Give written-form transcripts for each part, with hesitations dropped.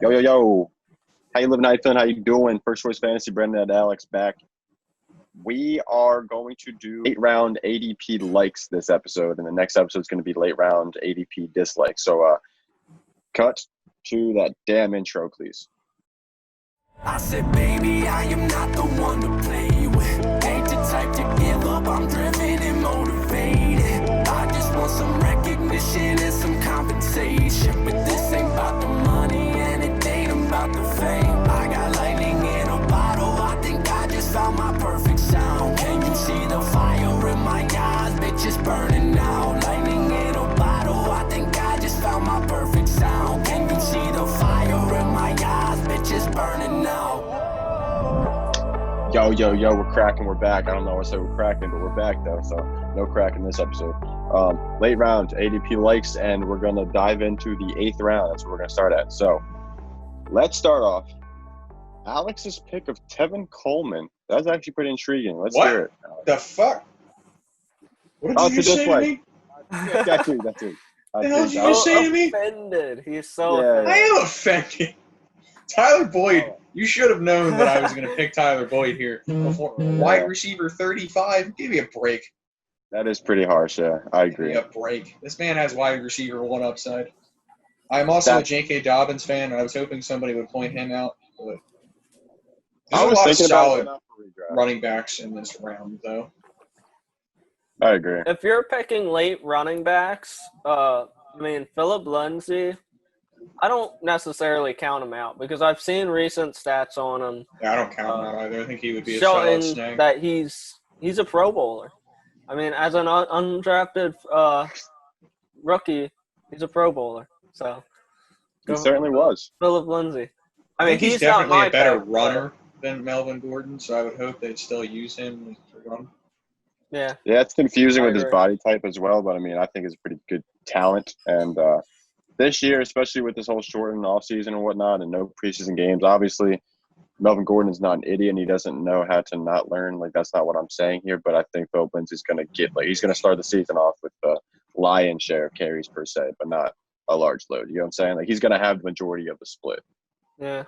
Yo, yo, yo. How you living? How you feeling? How you doing? First Choice Fantasy, Brendan and Alex back. We are going to do late round ADP likes this episode, and the next episode is going to be late round ADP dislikes. So cut to that damn intro, please. I said, baby, I am not the one to play with. Ain't the type to give up, I'm driven and motivated. I just want some recognition and some compensation. But this ain't about the money and it ain't about the fame. I got lightning in a bottle, I think I just found my perfect sound. Can you see the fire in my eyes? Bitch, it's burning out. Lightning in a bottle, I think I just found my perfect sound. Can you see the fire in my eyes? Bitch, it's burning out. Yo, yo, yo, we're cracking, we're back. I don't know what I said we're cracking, but we're back though, so no crack in this episode. Late round ADP likes, and we're going to dive into the 8th round. That's what we're going to start at. So let's start off. Alex's pick of Tevin Coleman. That's actually pretty intriguing. Let's hear it. The fuck? What did you just say to me? That's it. The hell did you just say to me? Offended. He's so Yeah. I am offended. Tyler Boyd, you should have known that I was going to pick Tyler Boyd here. Before. Wide receiver 35, give me a break. That is pretty harsh, yeah. I Give agree. me a break. This man has wide receiver 1 upside. I'm also a J.K. Dobbins fan, and I was hoping somebody would point him out. But I there's a was lot of thinking about solid it for redraft. running backs in this round, though. I agree. If you're picking late running backs, Philip Lindsay, I don't necessarily count him out because I've seen recent stats on him Yeah, I don't count him out either. I think he would be a solid showing snag. that he's a Pro Bowler. I mean, as an undrafted rookie, he's a Pro Bowler. So He certainly was. Philip Lindsay. I think he's not definitely my a better pick, runner than Melvin Gordon, so I would hope they'd still use him to run. Yeah. Yeah, it's confusing I with his agree. body type as well, but I mean, I think he's a pretty good talent. And this year, especially with this whole shortened offseason and whatnot and no preseason games, obviously Melvin Gordon is not an idiot and he doesn't know how to not learn. Like, that's not what I'm saying here, but I think Philip Lindsay's going to he's going to start the season off with the lion's share of carries per se, but not a large load. You know what I'm saying? Like, he's going to have the majority of the split. Yeah.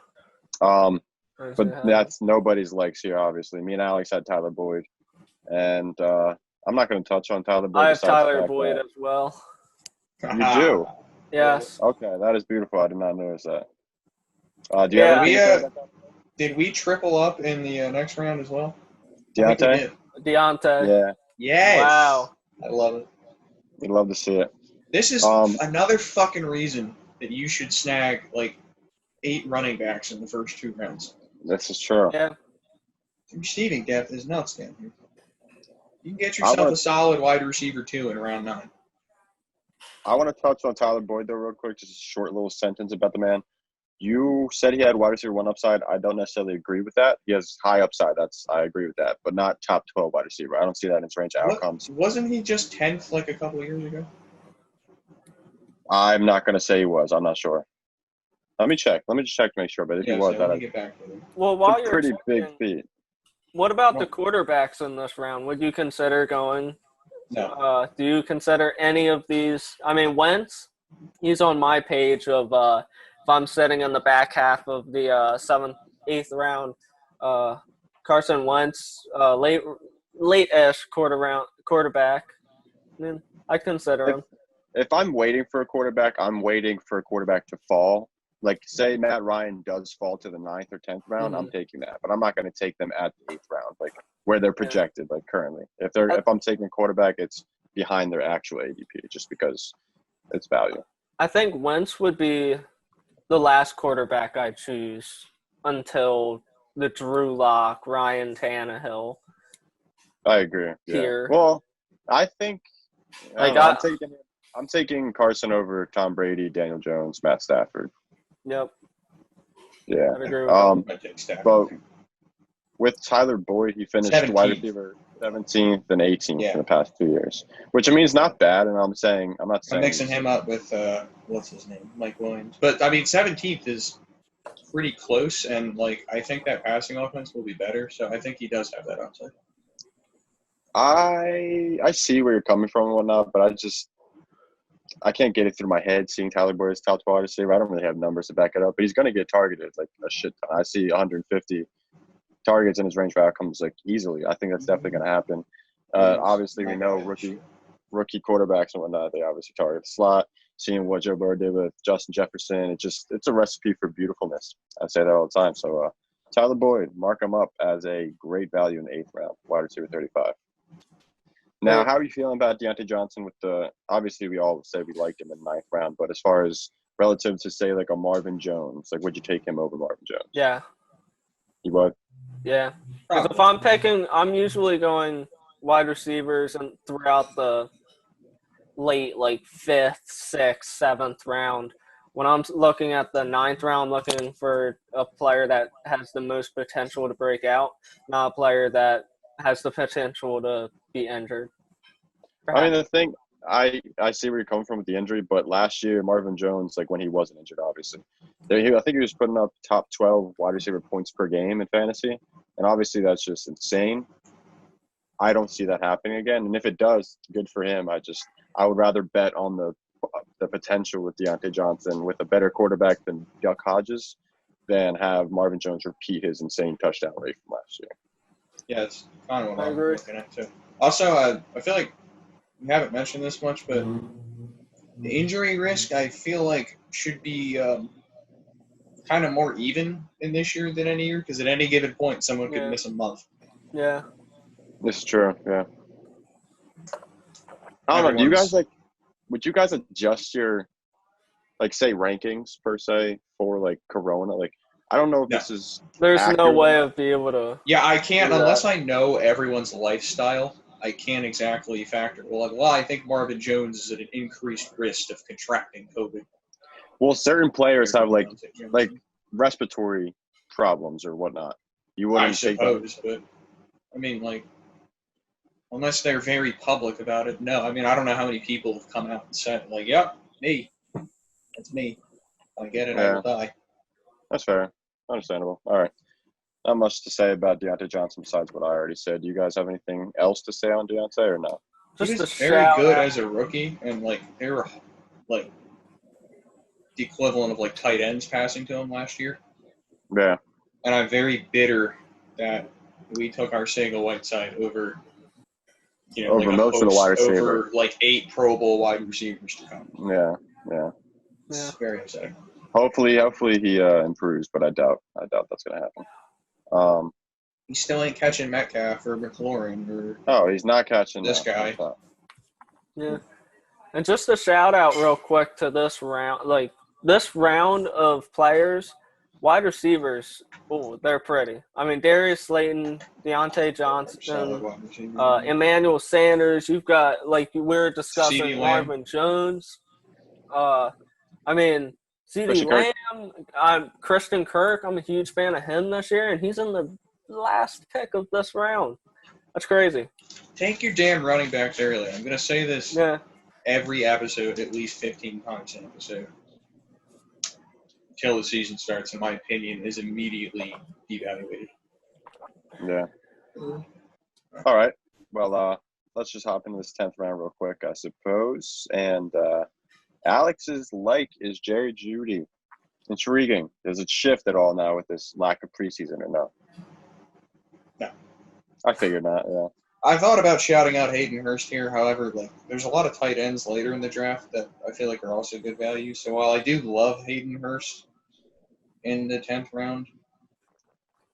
But that's nobody's likes here, obviously. Me and Alex had Tyler Boyd. And I'm not going to touch on Tyler Boyd. I have besides the Tyler fact Boyd that- as well. You do? Yes. Okay, that is beautiful. I did not notice that. Do you have anything to say about that? Did we triple up in the next round as well? I think we Diontae? did. Deontay. Yeah, Yes. Wow. I love it. we'd love to see it. This is another fucking reason that you should snag like 8 running backs in the first 2 rounds. This is true. Yeah. Your receiving depth is nuts down here. You can get yourself a solid wide receiver 2 in round 9. I want to touch on Tyler Boyd, though, real quick. Just a short little sentence about the man. You said he had wide receiver 1 upside. I don't necessarily agree with that. He has high upside. I agree with that, but not top 12 wide receiver. I don't see that in his range of outcomes. Wasn't he just 10th like a couple of years ago? I'm not going to say he was. I'm not sure. Let me check. Let me just check to make sure. But if he was, let me that's get back to him. Well, while a you're pretty big checking, feat. what about the quarterbacks in this round? Would you consider going? No. Do you consider any of these? I mean, Wentz, he's on my page of if I'm sitting in the back half of the 7th, 8th round. Carson Wentz, late-ish quarterback. I mean, I consider him. If I'm waiting for a quarterback, I'm waiting for a quarterback to fall. Like, say Matt Ryan does fall to the 9th or 10th round, I'm taking that. But I'm not going to take them at the 8th round, like where they're projected, like currently. If I'm taking a quarterback, it's behind their actual ADP just because it's value. I think Wentz would be the last quarterback I choose until the Drew Lock, Ryan Tannehill. I agree. Yeah. Here. Well, I think Like, I'm taking Carson over Tom Brady, Daniel Jones, Matt Stafford. Yep. Yeah. I'd agree with that. I take Stafford. But with Tyler Boyd, he finished 17th. wide receiver 17th and 18th Yeah. in the past 2 years, which I mean is not bad. And I'm not saying I'm mixing him up with what's his name, Mike Williams. But I mean, 17th is pretty close, and like I think that passing offense will be better. So I think he does have that upside. I see where you're coming from and whatnot, but I can't get it through my head seeing Tyler Boyd as top 12 wide receiver. I don't really have numbers to back it up, but he's going to get targeted like a shit ton. I see 150 targets in his range of outcomes like easily. I think that's definitely going to happen. Obviously, we know rookie quarterbacks and whatnot, they obviously target the slot. Seeing what Joe Burrow did with Justin Jefferson, it's a recipe for beautifulness. I say that all the time. So Tyler Boyd, mark him up as a great value in the 8th round, wide receiver 35. Now, how are you feeling about Diontae Johnson with obviously we all say we liked him in the 9th round, but as far as relative to say like a Marvin Jones, like would you take him over Marvin Jones? Yeah. You would? Yeah. Because if I'm picking, I'm usually going wide receivers and throughout the late, like 5th, 6th, 7th round. When I'm looking at the 9th round, looking for a player that has the most potential to break out, not a player that has the potential to be injured. I mean, the thing, I see where you're coming from with the injury, but last year, Marvin Jones, like when he wasn't injured, obviously, I think he was putting up top 12 wide receiver points per game in fantasy, and obviously that's just insane. I don't see that happening again, and if it does, good for him. I would rather bet on the potential with Diontae Johnson with a better quarterback than Duck Hodges than have Marvin Jones repeat his insane touchdown rate from last year. Yeah, it's kind of what I'm looking at too. Also, I feel like we haven't mentioned this much, but the injury risk I feel like should be kind of more even in this year than any year, because at any given point someone could miss a month. Yeah. This is true, yeah. I don't know, would you guys adjust your, like, say, rankings, per se, for, like, Corona? Like, I don't know if this is There's accurate. no way of being able to. Yeah, I can't, unless I know everyone's lifestyle, I can't exactly factor. Well, I think Marvin Jones is at an increased risk of contracting COVID. Well, certain players have, like respiratory problems or whatnot. You wouldn't I suppose, but, I mean, like, unless they're very public about it, no. I mean, I don't know how many people have come out and said, like, yep, me. That's me. If I get it, I will die. That's fair. Understandable. All right. Not much to say about Diontae Johnson besides what I already said. Do you guys have anything else to say on Diontae or no? He was very good as a rookie, and, like, they were, like, the equivalent of, like, tight ends passing to him last year. Yeah. And I'm very bitter that we took our Arcega-Whiteside over, over like most of the wide receivers. Over, like, 8 Pro Bowl wide receivers to come. Yeah. It's very upsetting. Hopefully he improves, but I doubt that's going to happen. He still ain't catching Metcalf or McLaurin or. Oh, he's not catching this guy. Yeah, and just a shout out real quick to this round, like this round of players, wide receivers. Oh, they're pretty. I mean, Darius Slayton, Diontae Johnson, Emmanuel Sanders. You've got, like we were discussing, Marvin Jones. I mean. C.D. Lamb, Christian Kirk, I'm a huge fan of him this year, and he's in the last pick of this round. That's crazy. Take your damn running backs early. I'm going to say this every episode, at least 15 times an episode. Until the season starts, in my opinion, is immediately devaluated. Yeah. All right. Well, let's just hop into this 10th round real quick, I suppose. And Alex's like is Jerry Jeudy. Intriguing. Does it shift at all now with this lack of preseason or no? No. I figured not, yeah. I thought about shouting out Hayden Hurst here. However, like there's a lot of tight ends later in the draft that I feel like are also good value. So while I do love Hayden Hurst in the 10th round,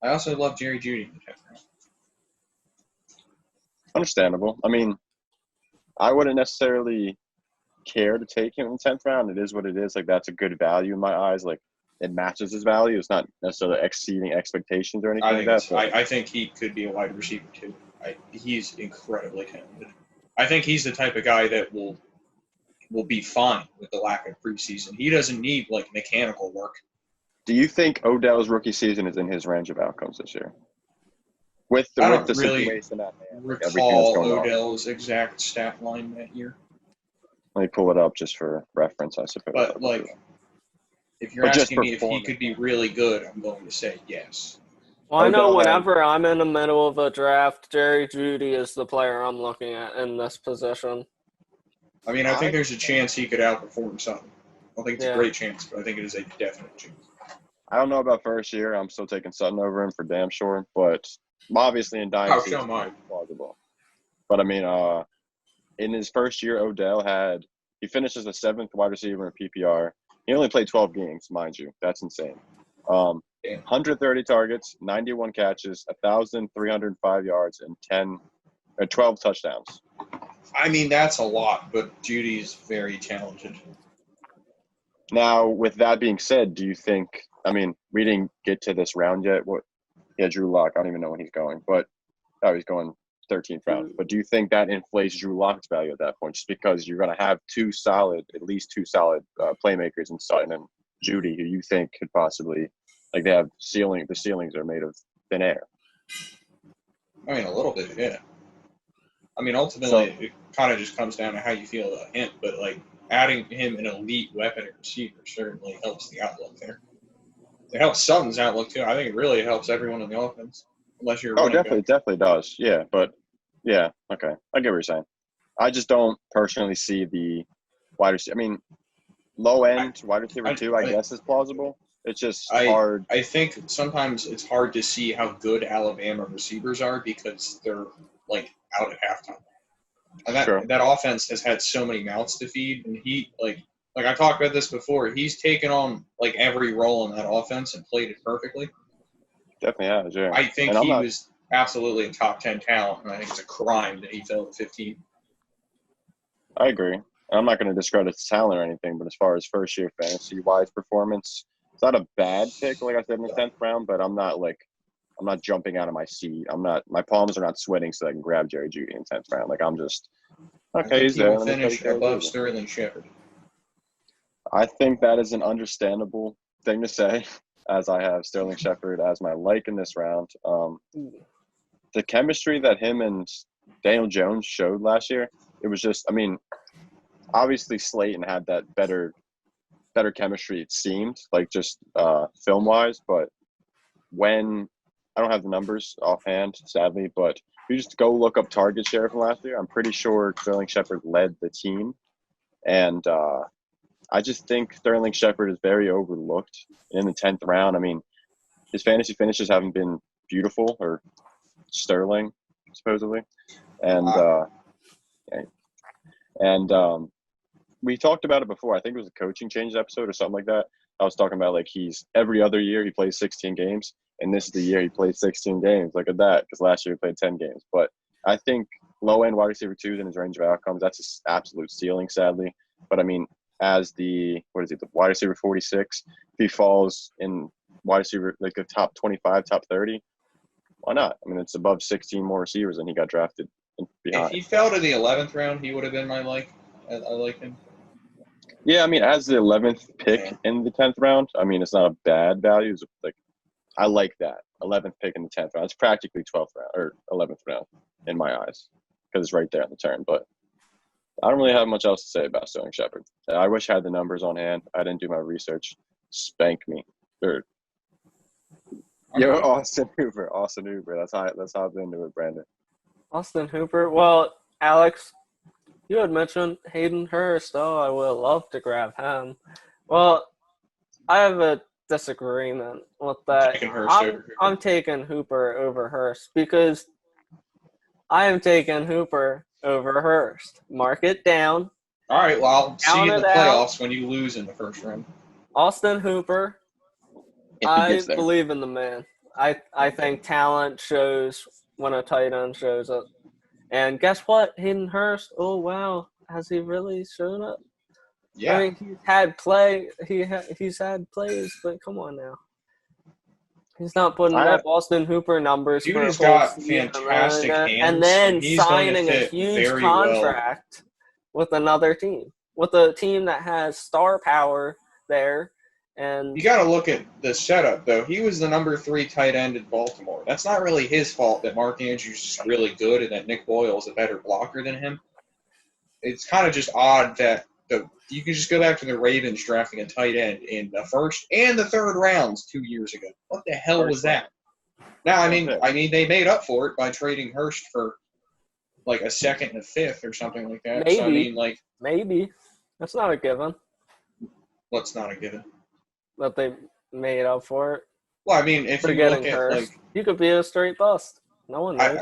I also love Jerry Jeudy in the 10th round. Understandable. I mean, I wouldn't necessarily care to take him in the 10th round. It is what it is. Like, that's a good value in my eyes. Like, it matches his value. It's not necessarily exceeding expectations or anything like that. I think he could be a wide receiver too. He's incredibly talented. I think he's the type of guy that will be fine with the lack of preseason. He doesn't need, like, mechanical work. Do you think Odell's rookie season is in his range of outcomes this year? With the situation at hand, recall Odell's exact stat line that year. Let me pull it up just for reference, I suppose. But, like, if you're asking me if he could be really good, I'm going to say yes. Well, I know whenever I'm in the middle of a draft, Jerry Jeudy is the player I'm looking at in this position. I mean, I think there's a chance he could outperform Sutton. I don't think it's a great chance, but I think it is a definite chance. I don't know about first year. I'm still taking Sutton over him for damn sure, but obviously in Dynasty it's plausible. But I mean, in his first year, he finished as the 7th wide receiver in PPR. He only played 12 games, mind you. That's insane. 130 targets, 91 catches, 1,305 yards, and 12 touchdowns. I mean, that's a lot, but Jeudy's very talented. Now, with that being said, do you think – I mean, we didn't get to this round yet. Drew Lock. I don't even know when he's going. He's going 13th round. But do you think that inflates Drew Lock's value at that point just because you're going to have at least two solid playmakers in Sutton and Jeudy who you think could possibly – like they have the ceilings are made of thin air? I mean, a little bit, yeah. I mean, ultimately, it kind of just comes down to how you feel about him. But, like, adding him an elite weapon at receiver certainly helps the outlook there. It helps Sutton's outlook, too. I think it really helps everyone in the offense, unless you're definitely does. Yeah, but, yeah, okay. I get what you're saying. I just don't personally see the wide receiver. I mean, low-end wide receiver 2, I guess, is plausible. It's just hard. I think sometimes it's hard to see how good Alabama receivers are because they're, like, out at halftime. And that offense has had so many mouths to feed, and he, like I talked about this before, he's taken on, like, every role in that offense and played it perfectly. Definitely has, yeah. I think he was absolutely a top 10 talent, and I think it's a crime that he fell to 15. I agree. I'm not going to discredit his talent or anything, but as far as first-year fantasy-wise performance, it's not a bad pick, like I said, in the 10th round, but I'm not jumping out of my seat. My palms are not sweating so I can grab Jerry Jeudy in 10th round. Like, I'm just, okay, he's there. He will finish above Sterling Shepard. I think that is an understandable thing to say, as I have Sterling Shepard as my like in this round. The chemistry that him and Daniel Jones showed last year, it was just, I mean, obviously Slayton had that better chemistry, it seemed, like just film-wise, but when – I don't have the numbers offhand, sadly, but if you just go look up target share from last year, I'm pretty sure Sterling Shepard led the team. And I just think Sterling Shepard is very overlooked in the 10th round. I mean, his fantasy finishes haven't been beautiful or sterling, supposedly. And we talked about it before. I think it was a coaching change episode or something like that. I was talking about, like, every other year he plays 16 games. And this is the year he played 16 games. Look at that, because last year he played 10 games. But I think low-end wide receiver 2 is in his range of outcomes. That's his absolute ceiling, sadly. But, I mean, as the wide receiver 46, if he falls in wide receiver, like the top 25, top 30, why not? I mean, it's above 16 more receivers than he got drafted behind. If he fell to the 11th round, he would have been my like. I like him. Yeah, I mean, as the 11th pick in the 10th round, I mean, it's not a bad value. It's like, I like that. 11th pick in the 10th round. It's practically 12th round or 11th round in my eyes because it's right there on the turn. But I don't really have much else to say about Sterling Shepard. I wish I had the numbers on hand. I didn't do my research. Spank me. Austin Hooper. That's how I've been into it, Brandon. Austin Hooper. Well, Alex, you had mentioned Hayden Hurst. Oh, I would love to grab him. Well, I have a disagreement with that. I'm taking Hooper over Hurst because I am taking Hooper over Hurst. Mark it down. All right, well, I'll see you in the playoffs when you lose in the first round. Austin Hooper, I believe in the man. I think talent shows when a tight end shows up. And guess what? Hayden Hurst, oh, wow. Has he really shown up? Yeah. I mean, he's had plays, but come on now. He's not putting up Austin Hooper numbers Dude for has got fantastic hands. And then signing a huge contract with another team. With a team that has star power there. And you got to look at the setup, though. He was the number 3 tight end in Baltimore. That's not really his fault that Mark Andrews is really good and that Nick Boyle is a better blocker than him. It's kind of just odd that you can just go back to the Ravens drafting a tight end in the first and the third rounds 2 years ago. What the hell was that? Now, I mean, they made up for it by trading Hurst for like a second and a fifth or something like that. Maybe. So, I mean, like, Maybe. That's not a given What's not a given? that they made up for it. Well, I mean, if For you getting look at Hurst. like, You could be a straight bust. No one knows.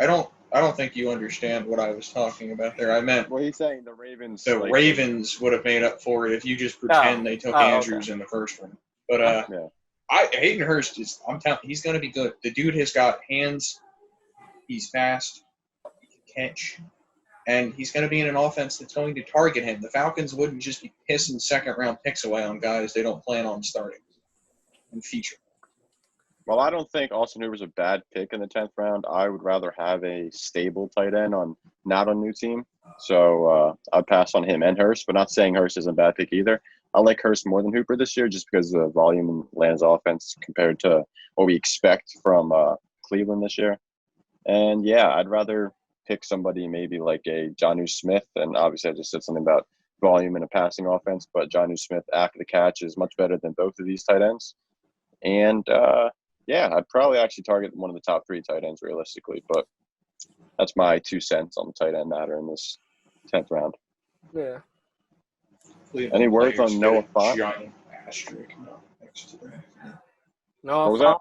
I don't think you understand what I was talking about there. I meant Well, he's saying the Ravens. the like, Ravens would have made up for it if you just pretend they took Andrews in the first one. But Yeah. Hayden Hurst I'm telling, he's going to be good. The dude has got hands. He's fast. He can catch. And he's going to be in an offense that's going to target him. The Falcons wouldn't just be pissing second-round picks away on guys they don't plan on starting and feature. Well, I don't think Austin Hooper's a bad pick in the 10th round. I would rather have a stable tight end not on new team. So I'd pass on him and Hurst, but not saying Hurst isn't a bad pick either. I like Hurst more than Hooper this year just because of the volume in Land's offense compared to what we expect from Cleveland this year. And, yeah, I'd rather pick somebody maybe like a Jonnu Smith. And obviously I just said something about volume in a passing offense, but Jonnu Smith after the catch is much better than both of these tight ends. And, yeah, I'd probably actually target one of the top 3 tight ends realistically, but that's my 2 cents on the tight end matter in this 10th round. Yeah. Any words on Noah Fant? Giant asterisk next to that. Noah What was that?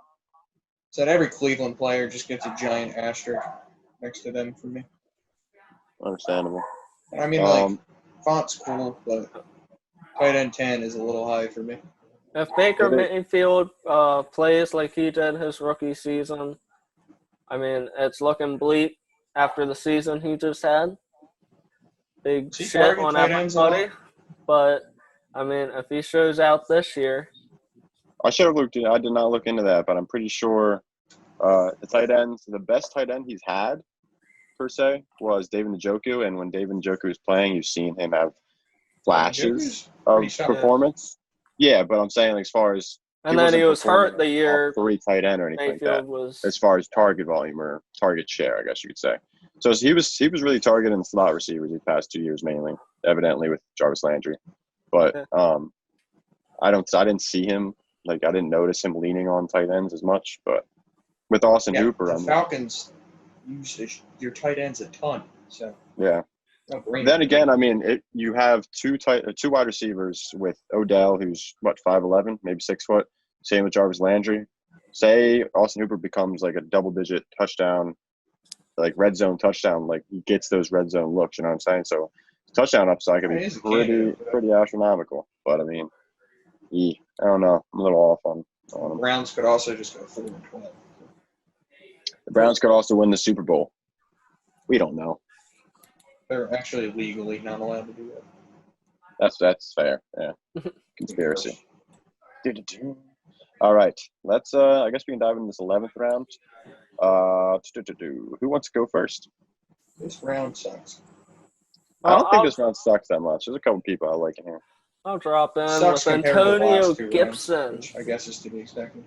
So that every Cleveland player just gets a giant asterisk next to them for me. Understandable. I mean, like, Font's cool, but tight end 10 is a little high for me. If Baker Mayfield plays like he did his rookie season, I mean, it's looking bleak after the season he just had. Big shit on everybody. But, I mean, if he shows out this year. I should have looked – I did not look into that, but I'm pretty sure the tight ends – the best tight end he's had, per se, was David Njoku. And when David Njoku is playing, you've seen him have flashes of performance. Yeah, but I'm saying like, as far as – and then he was hurt the year 3 tight end or anything Mayfield like that, as far as target volume or target share, I guess you could say. So he was really targeting slot receivers these past 2 years mainly, evidently with Jarvis Landry. But I didn't see him, like I didn't notice him leaning on tight ends as much. But with Austin Hooper, the Falcons use your tight ends a ton. So yeah. Then again, I mean, you have two wide receivers with Odell, who's 5'11", maybe 6 foot. Same with Jarvis Landry. Say Austin Hooper becomes like a double-digit touchdown, like red zone touchdown, like he gets those red zone looks. You know what I'm saying? So touchdown upside could be pretty astronomical. But I mean, I don't know. I'm a little off on him. The Browns could also just go 4-12. The Browns could also win the Super Bowl. We don't know. They're actually legally not allowed to do that. That's fair. Yeah. Conspiracy. All right. Let's I guess we can dive into this 11th round. Who wants to go first? This round sucks. I don't think this round sucks that much. There's a couple people I like in here. I'll drop in Sucks with Antonio Gibson. Rounds, which I guess is to be expected.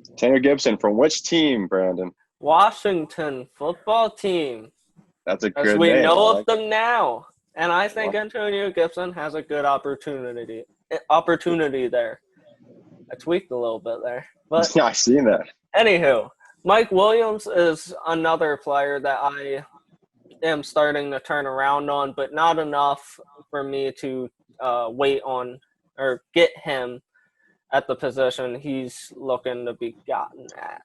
Antonio Gibson from which team, Brandon? Washington football team. That's a good As we name. know of them now. And I think Antonio Gibson has a good opportunity there. I tweaked a little bit there. But I've seen that. Anywho, Mike Williams is another player that I am starting to turn around on, but not enough for me to wait on or get him at the position he's looking to be gotten at.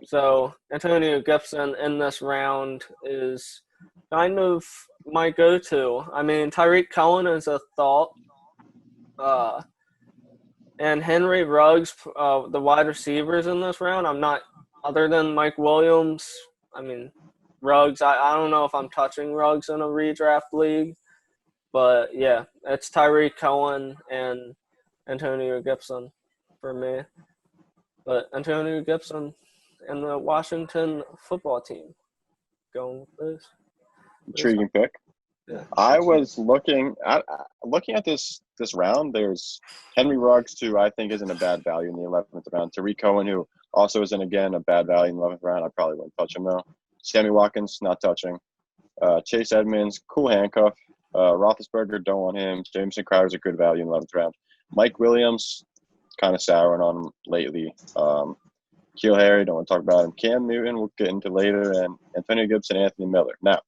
So Antonio Gibson in this round is kind of my go-to. I mean, Tyreek Cohen is a thought. And Henry Ruggs, the wide receivers in this round, I'm not – other than Mike Williams, I mean, Ruggs, I don't know if I'm touching Ruggs in a redraft league. But, yeah, it's Tyreek Cohen and Antonio Gibson for me. But Antonio Gibson and the Washington football team going with this. Intriguing pick. Yeah. I was looking at this round. There's Henry Ruggs, who I think isn't a bad value in the 11th round. Tariq Cohen, who also isn't, again, a bad value in the 11th round. I probably wouldn't touch him, though. Sammy Watkins, not touching. Chase Edmonds, cool handcuff. Roethlisberger, don't want him. Jameson Crowder's a good value in the 11th round. Mike Williams, kind of souring on him lately. Keel Harry, don't want to talk about him. Cam Newton, we'll get into later. And Antonio Gibson, Anthony Miller. Now,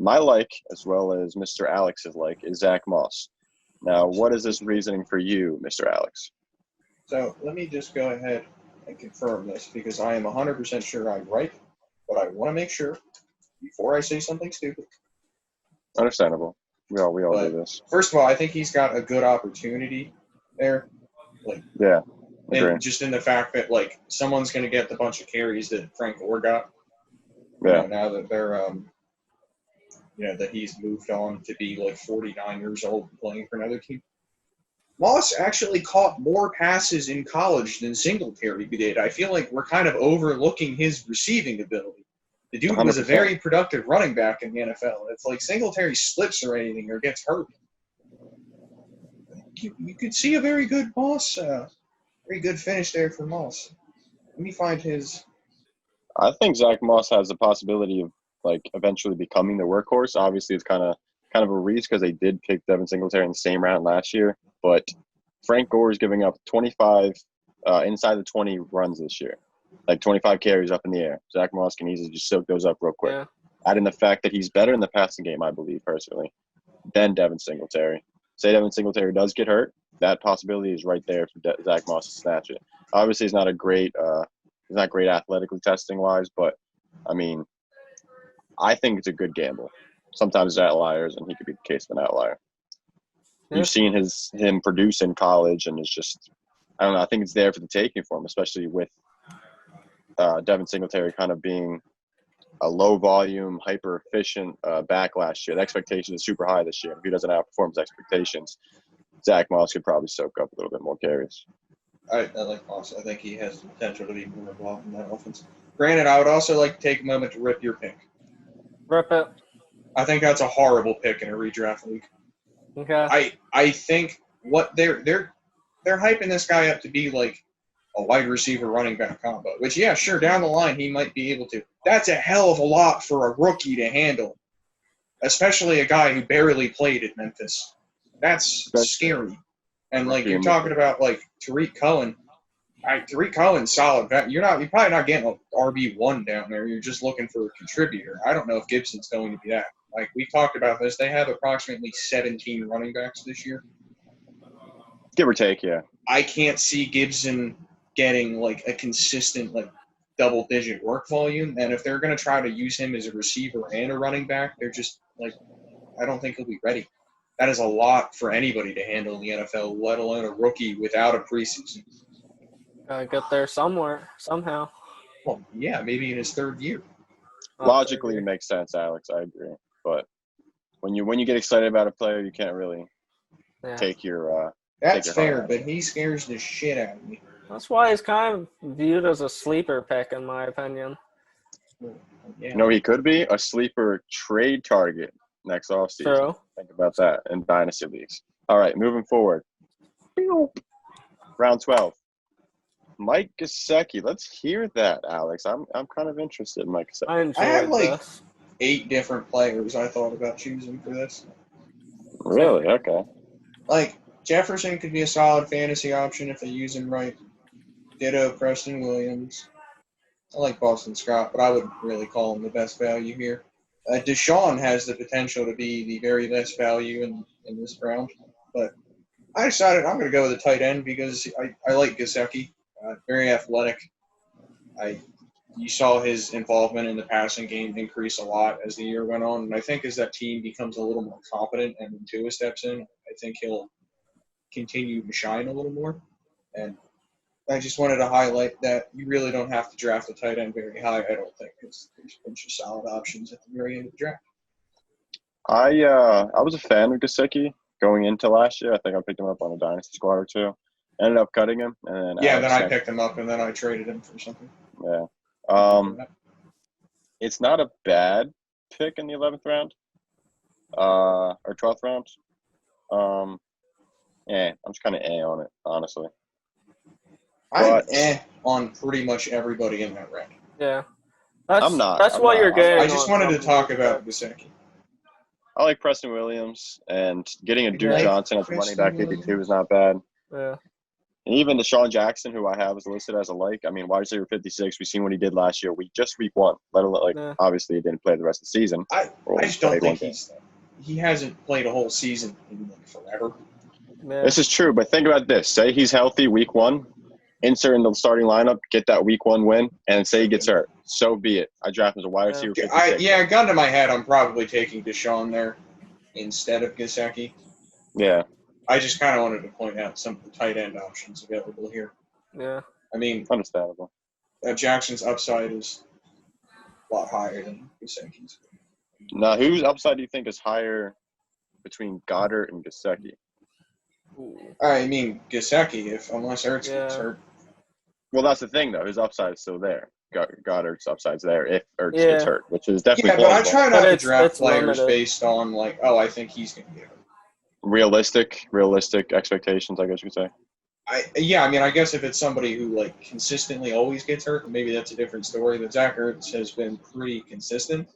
my like, as well as Mr. Alex's like, is Zack Moss. Now, what is this reasoning for you, Mr. Alex? So let me just go ahead and confirm this because I am 100% sure I'm right, but I want to make sure before I say something stupid. Understandable. We all do this. First of all, I think he's got a good opportunity there. Yeah, agree. And just in the fact that someone's going to get the bunch of carries that Frank Gore got. Yeah. Now that they're that he's moved on to be 49 years old and playing for another team. Moss actually caught more passes in college than Singletary did. I feel like we're kind of overlooking his receiving ability. The dude was a 100%. very productive running back in the NFL. It's like Singletary slips or anything or gets hurt. You could see a very good Moss, very good finish there for Moss. Let me find his. I think Zack Moss has the possibility of eventually becoming the workhorse. Obviously, it's kind of a reach because they did pick Devin Singletary in the same round last year. But Frank Gore is giving up 25 inside the 20 runs this year, 25 carries up in the air. Zack Moss can easily just soak those up real quick. Yeah. Adding the fact that he's better in the passing game, I believe personally, than Devin Singletary. Say Devin Singletary does get hurt, that possibility is right there for Zack Moss to snatch it. Obviously, he's not great athletically testing wise, but I mean, I think it's a good gamble. Sometimes there's outliers, and he could be the case of an outlier. Yeah. You've seen him produce in college, and it's just, I don't know, I think it's there for the taking for him, especially with Devin Singletary kind of being a low-volume, hyper-efficient back last year. The expectation is super high this year. If he doesn't outperform his expectations, Zack Moss could probably soak up a little bit more carries. I like Moss. I think he has the potential to be more involved in that offense. Granted, I would also like to take a moment to rip your pick. Rip it. I think that's a horrible pick in a redraft league. Okay. I think what they're hyping this guy up to be a wide receiver running back combo, which sure, down the line he might be able to. That's a hell of a lot for a rookie to handle, especially a guy who barely played at Memphis. That's scary. And you're talking about Tariq Cohen. Tariq Cohen's solid. You're probably not getting an RB1 down there. You're just looking for a contributor. I don't know if Gibson's going to be that. We talked about this. They have approximately 17 running backs this year. Give or take, yeah. I can't see Gibson getting a consistent double-digit work volume. And if they're going to try to use him as a receiver and a running back, they're just I don't think he'll be ready. That is a lot for anybody to handle in the NFL, let alone a rookie without a preseason. Gotta get there somewhere, somehow. Well, yeah, maybe in his third year. Logically, it makes sense, Alex. I agree. But when you get excited about a player, you can't really take your That's fair, but he scares the shit out of me. That's why he's kind of viewed as a sleeper pick, in my opinion. Yeah. He could be a sleeper trade target next offseason. True. Think about that in dynasty leagues. All right, moving forward. Round 12. Mike Gesicki. Let's hear that, Alex. I'm kind of interested in Mike Gesicki. I have this. 8 different players I thought about choosing for this. Really? Okay. Jefferson could be a solid fantasy option if they use him right. Ditto Preston Williams. I like Boston Scott, but I wouldn't really call him the best value here. Desean has the potential to be the very best value in this round. But I decided I'm going to go with a tight end because I like Gesicki. Very athletic. You saw his involvement in the passing game increase a lot as the year went on. And I think as that team becomes a little more competent and when Tua steps in, I think he'll continue to shine a little more. And I just wanted to highlight that you really don't have to draft a tight end very high, I don't think, because there's a bunch of solid options at the very end of the draft. I was a fan of Gesicki going into last year. I think I picked him up on a dynasty squad or two. Ended up cutting him. And then I picked him up, and then I traded him for something. Yeah. It's not a bad pick in the 11th round or 12th round. I'm just kind of on it, honestly. I'm on pretty much everybody in that round. Yeah. I'm not. That's what you're getting. I just wanted to talk about Gesicki. I like Preston Williams, and getting a Duke Johnson as running back 52 is not bad. Yeah. And even Desean Jackson, who I have is listed as a like. I mean, wide receiver 56. We've seen what he did last year. Week 1. Let alone obviously he didn't play the rest of the season. I just don't think he hasn't played a whole season in like forever. Yeah. This is true, but think about this. Say he's healthy week 1, insert in the starting lineup, get that week 1 win, and say he gets hurt. So be it. I draft him as a wide receiver 56. Gun to my head, I'm probably taking Desean there instead of Gesicki. Yeah. I just kind of wanted to point out some of the tight end options available here. Yeah. I mean, understandable. Jackson's upside is a lot higher than Gesicki's. Now, whose upside do you think is higher between Goddard and Gesicki? I mean, Gesicki, unless Ertz gets hurt. Well, that's the thing, though. His upside is still there. Goddard's upside's there if Ertz gets hurt, which is definitely but I try not to draft players limited. based on, like, oh, I think he's going to get hurt. Realistic expectations, I guess you could say. I guess if it's somebody who, like, consistently always gets hurt, maybe that's a different story. But Zach Ertz has been pretty consistent.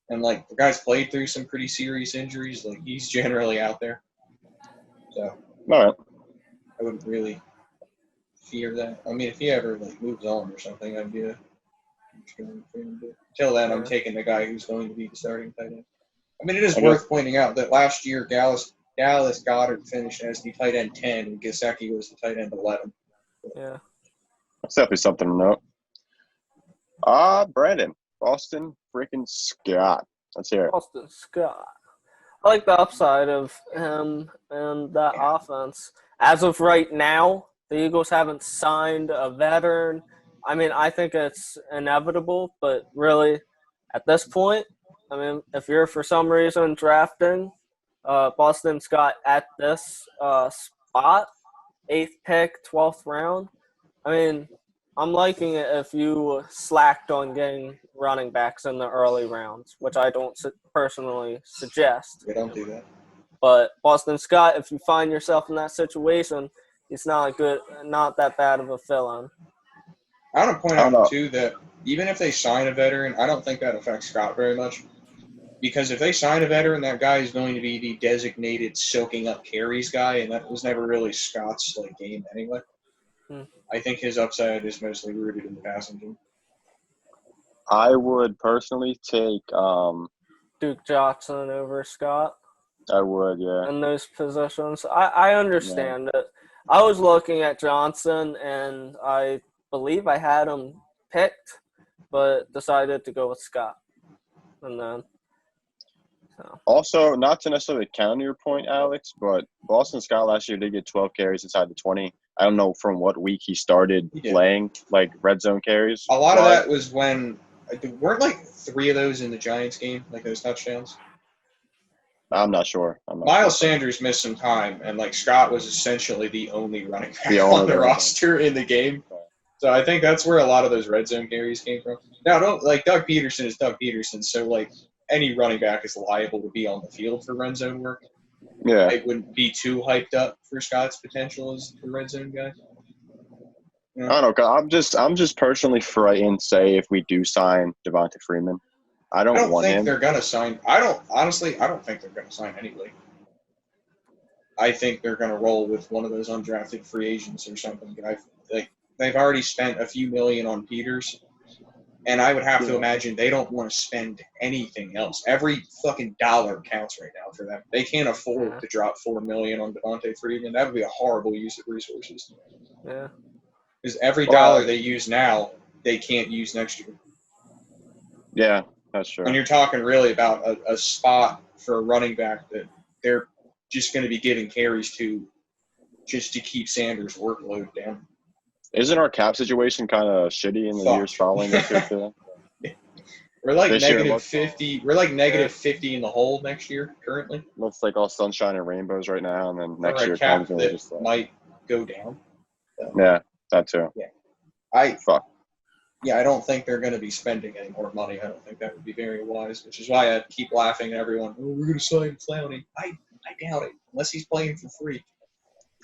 And, like, the guy's played through some pretty serious injuries. Like, he's generally out there. So, all right. I wouldn't really fear that. I mean, if he ever, like, moves on or something, I'd be until then, I'm taking the guy who's going to be the starting tight end. I mean, it is worth pointing out that last year, Dallas Goedert finished as the tight end 10, and Gesicki was the tight end 11. Yeah. That's definitely something to note. Brandon, Boston freaking Scott. Let's hear it. Boston Scott. I like the upside of him and that offense. As of right now, the Eagles haven't signed a veteran. I mean, I think it's inevitable, but really, at this point, I mean, if you're for some reason drafting Boston Scott at this spot, 8th pick, 12th round, I mean, I'm liking it if you slacked on getting running backs in the early rounds, which I don't personally suggest. Yeah, don't do that. But Boston Scott, if you find yourself in that situation, he's not that bad of a fill-in. I want to point out, too, that even if they sign a veteran, I don't think that affects Scott very much. Because if they sign a veteran, that guy is going to be the designated soaking up carries guy, and that was never really Scott's game anyway. I think his upside is mostly rooted in the passing game. I would personally take Duke Johnson over Scott. I would, yeah. In those positions. I understand it. I was looking at Johnson, and I believe I had him picked, but decided to go with Scott. And then also, not to necessarily counter your point, Alex, but Boston Scott last year did get 12 carries inside the 20. I don't know from what week he started playing, like, red zone carries. A lot of that was when – weren't, 3 of those in the Giants game, those touchdowns? I'm not sure. Miles Sanders missed some time, and, Scott was essentially the only running back on the roster in the game. So I think that's where a lot of those red zone carries came from. Now, Doug Peterson is Doug Peterson, so, any running back is liable to be on the field for red zone work. Yeah. I wouldn't be too hyped up for Scott's potential as the red zone guy. I don't know. I'm just personally frightened, say, if we do sign Devontae Freeman. I don't want think him. They're going to sign – I don't think they're going to sign anybody. I think they're going to roll with one of those undrafted free agents or something. They've already spent a few million on Peters. And I would have to imagine they don't want to spend anything else. Every fucking dollar counts right now for them. They can't afford to drop $4 million on Devontae Freeman. That would be a horrible use of resources. Yeah. Because every dollar they use now, they can't use next year. Yeah, that's true. And you're talking really about a spot for a running back that they're just going to be giving carries to just to keep Sanders' workload down. Isn't our cap situation kind of shitty in the years following this year too? We're negative 50. We're negative 50 in the hole next year currently. Looks like all sunshine and rainbows right now, and then next year cap comes and that just might go down. So. Yeah, that too. Yeah, I don't think they're going to be spending any more money. I don't think that would be very wise, which is why I keep laughing at everyone. Oh, we're going to sign Clowney. I doubt it, unless he's playing for free.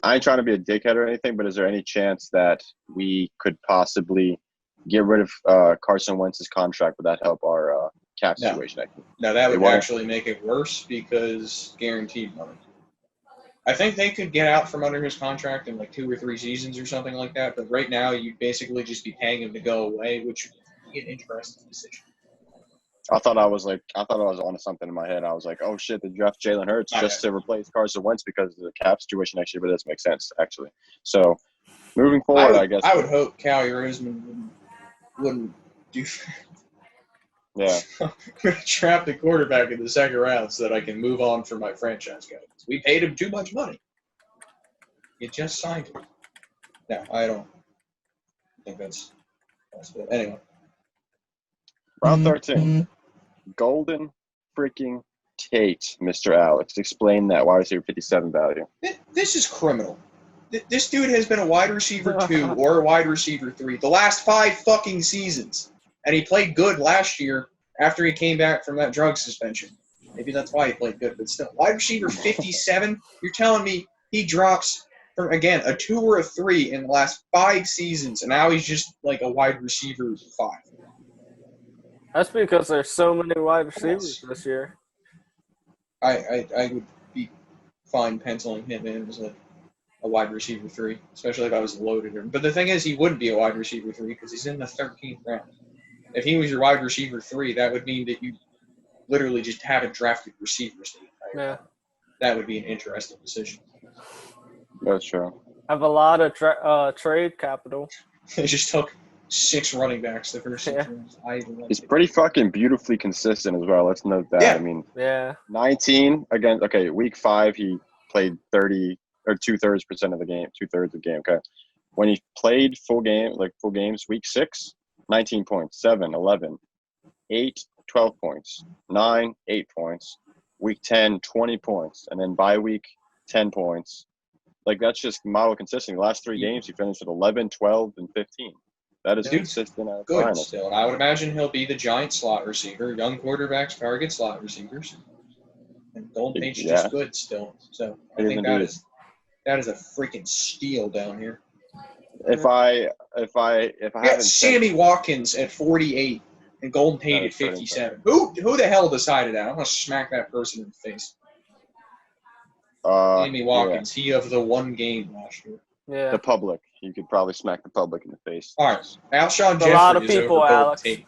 I ain't trying to be a dickhead or anything, but is there any chance that we could possibly get rid of Carson Wentz's contract? Would that help our cap situation? No, that would actually make it worse because guaranteed money. I think they could get out from under his contract in like 2 or 3 seasons or something like that. But right now, you'd basically just be paying him to go away, which would be an interesting decision. I thought I was onto something in my head. I was like, oh shit, they draft Jalen Hurts just to replace Carson Wentz because of the cap situation next year, but it doesn't make sense actually. So moving forward, I guess I would hope Callie Roseman wouldn't do. Yeah. I'm gonna draft a quarterback in the 2nd round so that I can move on from my franchise guy. We paid him too much money. You just signed him. No, I don't think that's good. Anyway. Round 13. Golden freaking Tate, Mr. Alex. Explain that wide receiver 57 value. This is criminal. This dude has been a wide receiver 2 or a wide receiver 3 the last 5 fucking seasons. And he played good last year after he came back from that drug suspension. Maybe that's why he played good, but still. Wide receiver 57, you're telling me he drops from, again, a 2 or a 3 in the last 5 seasons, and now he's just like a wide receiver 5. That's because there's so many wide receivers this year. I would be fine penciling him in as a wide receiver 3, especially if I was loaded. But the thing is, he wouldn't be a wide receiver 3 because he's in the 13th round. If he was your wide receiver 3, that would mean that you literally just haven't drafted receivers. Yeah. That would be an interesting decision. That's true. Have a lot of trade capital. They just took 6 running backs the first 6 rounds. He's pretty fucking beautifully consistent as well. Let's note that. Yeah. I mean, 19 against, okay, week 5, he played 30 or 2/3% of the game, 2/3 of the game, okay? When he played full games, week 6, 19 points, 7, 11, 8, 12 points, 9, 8 points, week 10, 20 points, and then bye week, 10 points. Like, that's just model consistency. The last 3 games, he finished with 11, 12, and 15. That is consistent. Good still. And I would imagine he'll be the giant slot receiver. Young quarterbacks target slot receivers. And Golden Tate's just good still. So I think that is a freaking steal down here. If I haven't Sammy Watkins at 48 and Golden Tate at 57. Who the hell decided that? I'm gonna smack that person in the face. Sammy Watkins, he of the 1 game last year. Yeah. The public. You could probably smack the public in the face. All right. Alshon Jeffrey a lot of is people, over Alex. Golden Tate.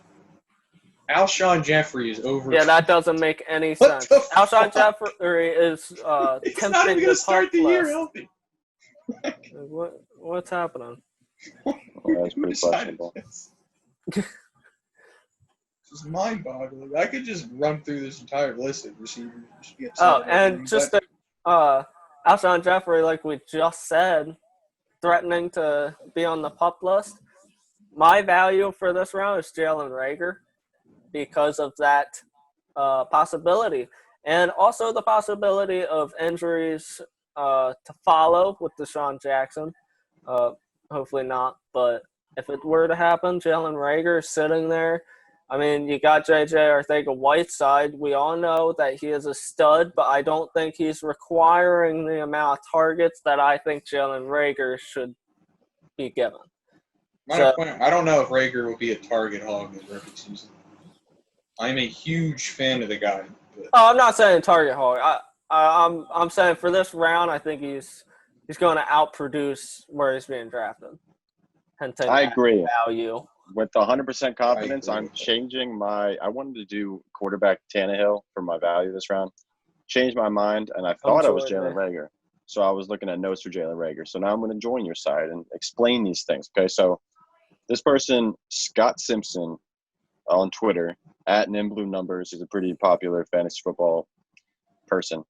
Alshon Jeffrey is over. Yeah, that doesn't make any sense. Alshon Jeffrey is He's tempting not even to gonna start the year list. healthy. What's happening? That's pretty questionable. This is mind-boggling. I could just run through this entire list of receivers. And just Alshon Jeffrey, like we just said, threatening to be on the PUP list. My value for this round is Jalen Reagor because of that possibility. And also the possibility of injuries to follow with Desean Jackson. Hopefully not, but if it were to happen, Jalen Reagor is sitting there. I mean, you got J.J. Arcega-Whiteside. We all know that he is a stud, but I don't think he's requiring the amount of targets that I think Jalen Reagor should be given. I don't know if Reagor will be a target hog this rookie season. I'm a huge fan of the guy. I'm not saying target hog. I'm saying for this round, I think he's going to outproduce where he's being drafted. I agree. Value. With 100% confidence, I'm changing my – I wanted to do quarterback Tannehill for my value this round. Changed my mind, and I thought I was Jalen Reagor. So I was looking at notes for Jalen Reagor. So now I'm going to join your side and explain these things. Okay, so this person, Scott Simpson, on Twitter, at @NimBlueNumbers, is a pretty popular fantasy football person.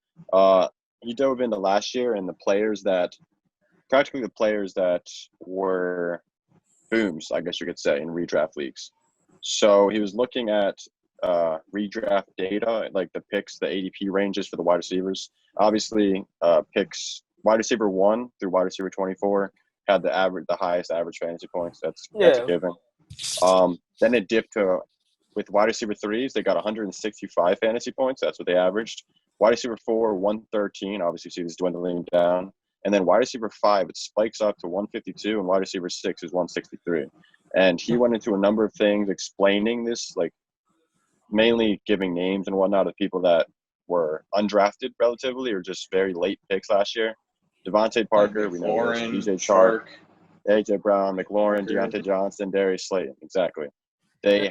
He dove into last year and practically the players that were – booms, I guess you could say, in redraft leagues. So he was looking at redraft data, like the picks, the ADP ranges for the wide receivers. Obviously, picks wide receiver 1 through wide receiver 24 had the highest average fantasy points. That's a given. Then it dipped to with wide receiver 3s, they got 165 fantasy points. That's what they averaged. Wide receiver 4, 113. Obviously, you see this dwindling down. And then wide receiver 5, it spikes up to 152, and wide receiver 6 is 163. And he went into a number of things explaining this, like mainly giving names and whatnot of people that were undrafted relatively or just very late picks last year. Devontae Parker, we know DJ Chark, A.J. Brown, McLaurin, Diontae Johnson, Darius Slayton. Exactly. They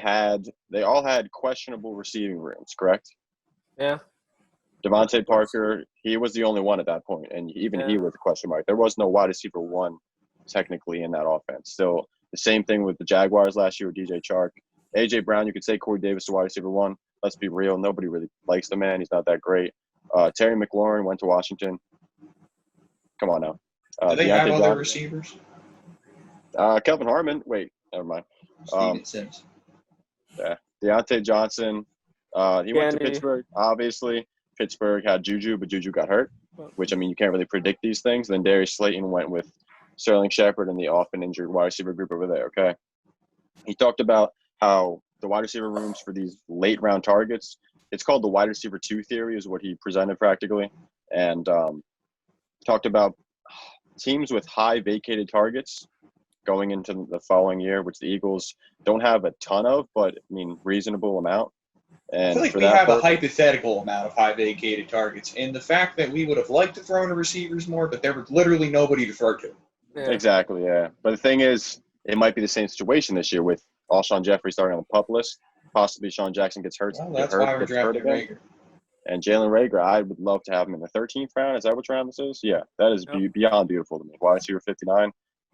all had questionable receiving rooms, correct? Yeah. Devontae Parker, he was the only one at that point, and even he was a question mark. There was no wide receiver one technically in that offense. Still, the same thing with the Jaguars last year with DJ Chark. A.J. Brown, you could say Corey Davis to wide receiver one. Let's be real. Nobody really likes the man. He's not that great. Terry McLaurin went to Washington. Come on now. Do they have other receivers? Kelvin Harmon. Wait, never mind. Steven Sims. Yeah. Diontae Johnson. He went to Pittsburgh, obviously. Pittsburgh had Juju, but Juju got hurt, which, I mean, you can't really predict these things. Then Darius Slayton went with Sterling Shepard and the often injured wide receiver group over there, okay? He talked about how the wide receiver rooms for these late-round targets, it's called the wide receiver 2 theory is what he presented practically, and talked about teams with high vacated targets going into the following year, which the Eagles don't have a ton of, but, I mean, reasonable amount. And I feel like we have a hypothetical amount of high vacated targets, and the fact that we would have liked to throw to receivers more, but there was literally nobody to throw to. Yeah. Exactly, yeah. But the thing is, it might be the same situation this year with Alshon Jeffrey starting on the PUP list. Possibly Sean Jackson gets hurt. Well, that's why we're drafting Reagor. And Jalen Reagor, I would love to have him in the 13th round. Is that which round this is? Yeah, that is beyond beautiful to me. Wide receiver 59.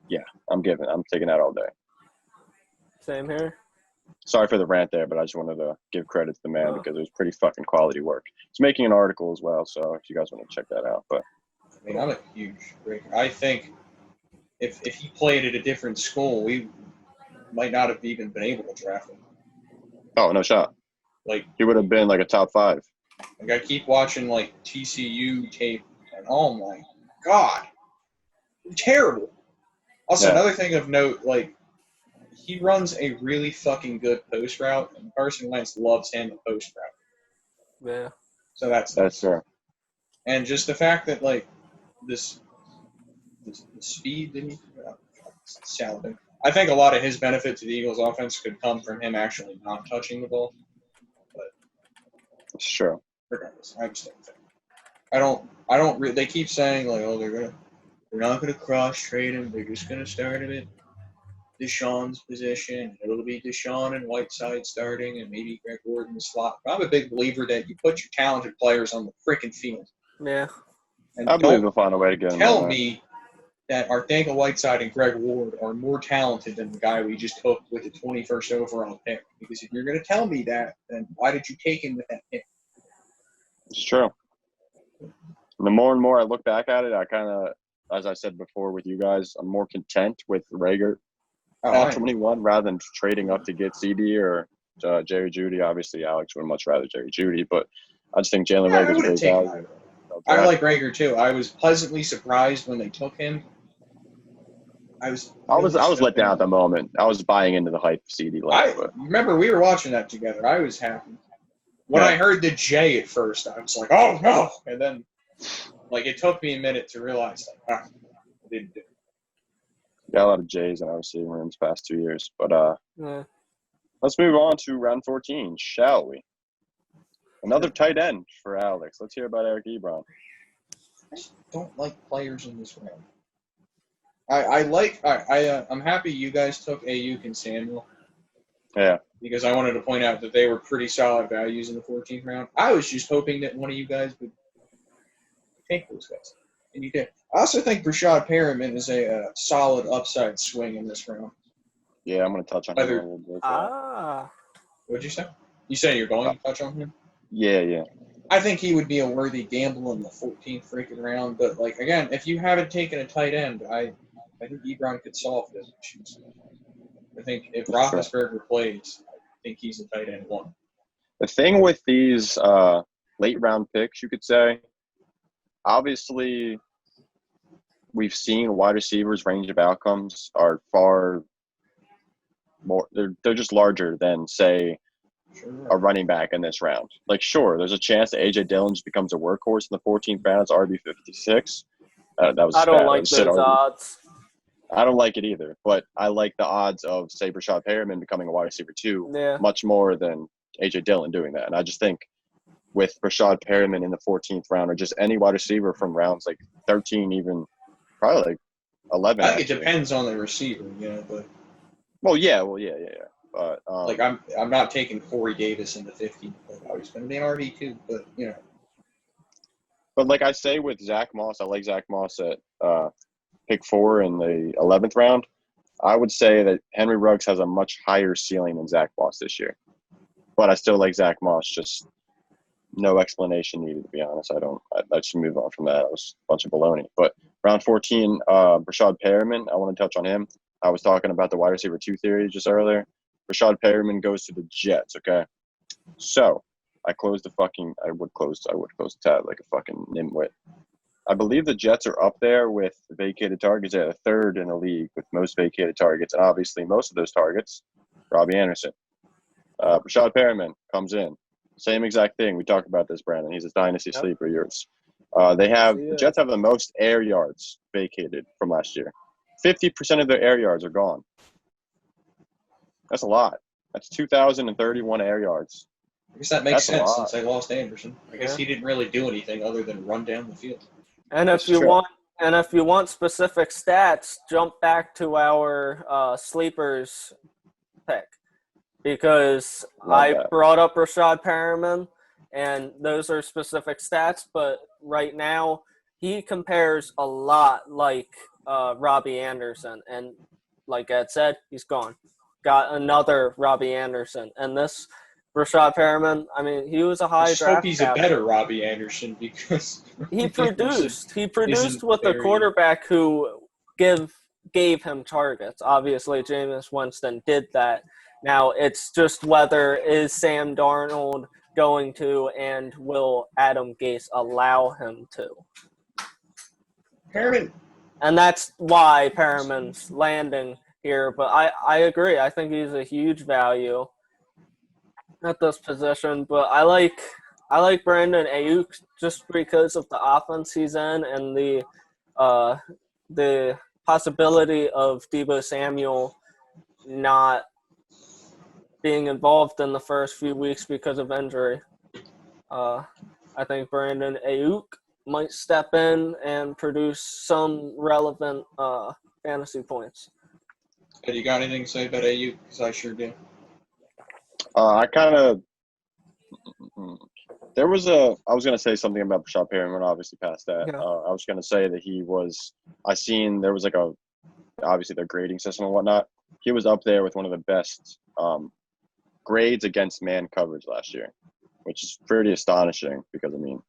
Yeah, I'm taking that all day. Same here. Sorry for the rant there, but I just wanted to give credit to the man because it was pretty fucking quality work. He's making an article as well, so if you guys want to check that out. But I mean, I'm a huge Reagor. I think if he played at a different school, we might not have even been able to draft him. Oh, no shot. Like, he would have been like a top 5. Like, I keep watching like TCU tape, and oh my god, terrible. Also, another thing of note, like, he runs a really fucking good post route, and Carson Wentz loves him a post route. Yeah. So that's fair. And just the fact that, like, this speed, didn't he? Saladin. I think a lot of his benefit to the Eagles' offense could come from him actually not touching the ball. But it's true. Regardless, I just don't think. They keep saying, like, oh, they're not gonna cross trade him. They're just gonna start him at Deshaun's position. It'll be Deshaun and Whiteside starting, and maybe Greg Ward in the slot. But I'm a big believer that you put your talented players on the freaking field. Yeah. And I believe they'll find a way to get him. Tell me that Arthanga Whiteside and Greg Ward are more talented than the guy we just took with the 21st overall pick. Because if you're going to tell me that, then why did you take him with that pick? It's true. The more and more I look back at it, I kind of, as I said before with you guys, I'm more content with Reagor at 21 rather than trading up to get CD or Jerry Jeudy. Obviously, Alex would much rather Jerry Jeudy, but I just think Jalen Reagor is a great value. I like Reagor too. I was pleasantly surprised when they took him. I was let down at the moment. I was buying into the hype of CD. Remember, we were watching that together. I was happy. When I heard the J at first, I was like, oh, no. And then, like, it took me a minute to realize, like, I didn't do it. Got a lot of J's in our receiving rooms past 2 years. But let's move on to round 14, shall we? Another tight end for Alex. Let's hear about Eric Ebron. I just don't like players in this round. I'm happy you guys took Aiyuk and Samuel. Yeah. Because I wanted to point out that they were pretty solid values in the 14th round. I was just hoping that one of you guys would take those guys. And you did. I also think Breshad Perriman is a solid upside swing in this round. Yeah, I'm going to touch on him a little bit. What'd you say? You say you're going to touch on him? Yeah. I think he would be a worthy gamble in the 14th freaking round. But, like, again, if you haven't taken a tight end, I think Ebron could solve those issues. I think if Roethlisberger plays, I think he's a tight end one. The thing with these late round picks, you could say, obviously we've seen wide receivers' range of outcomes are far more. They're just larger than, say, a running back in this round. Like, sure, there's a chance that A.J. Dillon just becomes a workhorse in the 14th round. It's RB56. I don't like those odds. I don't like it either, but I like the odds of, say, Breshad Perriman becoming a wide receiver 2 much more than A.J. Dillon doing that. And I just think with Breshad Perriman in the 14th round, or just any wide receiver from rounds like 13, even probably like 11. I think it depends on the receiver, but. Well, yeah. But like I'm not taking Corey Davis in the 50, but I was going to be an RB too, but But like I say with Zack Moss, I like Zack Moss at pick 4 in the 11th round. I would say that Henry Ruggs has a much higher ceiling than Zack Moss this year. But I still like Zack Moss, just no explanation needed, to be honest. I should move on from that. It was a bunch of baloney. But round 14, Breshad Perriman, I want to touch on him. I was talking about the wide receiver 2 theory just earlier. Breshad Perriman goes to the Jets, okay? So I would close the tab like a fucking nimwit. I believe the Jets are up there with vacated targets. They're the 3rd in the league with most vacated targets. And obviously most of those targets, Robbie Anderson. Breshad Perriman comes in. Same exact thing. We talked about this, Brandon. He's a dynasty sleeper of yours. The Jets have the most air yards vacated from last year. 50% of their air yards are gone. That's a lot. That's 2,031 air yards. I guess that makes sense since they lost Anderson. I guess he didn't really do anything other than run down the field. And if you want specific stats, jump back to our sleepers pick, because I brought up Breshad Perriman, and those are specific stats. But right now, he compares a lot like Robbie Anderson, and like Ed said, he's gone. Got another Robbie Anderson, and this Breshad Perriman, I mean, he was a high draft. I hope he's a better Robbie Anderson, because he produced. He produced with a quarterback who gave him targets. Obviously, Jameis Winston did that. Now it's just whether is Sam Darnold going to, and will Adam Gase allow him to? Perriman. And that's why Perriman's landing here. But I agree. I think he's a huge value at this position. But I like Brandon Aiyuk just because of the offense he's in, and the possibility of Deebo Samuel not being involved in the first few weeks because of injury. I think Brandon Aiyuk might step in and produce some relevant fantasy points. Hey, you got anything to say about Aiyuk? Because I sure do. I was going to say something about Breshad Perriman, obviously past that. Yeah. I was going to say that there was like obviously their grading system and whatnot. He was up there with one of the best grades against man coverage last year, which is pretty astonishing because, I mean,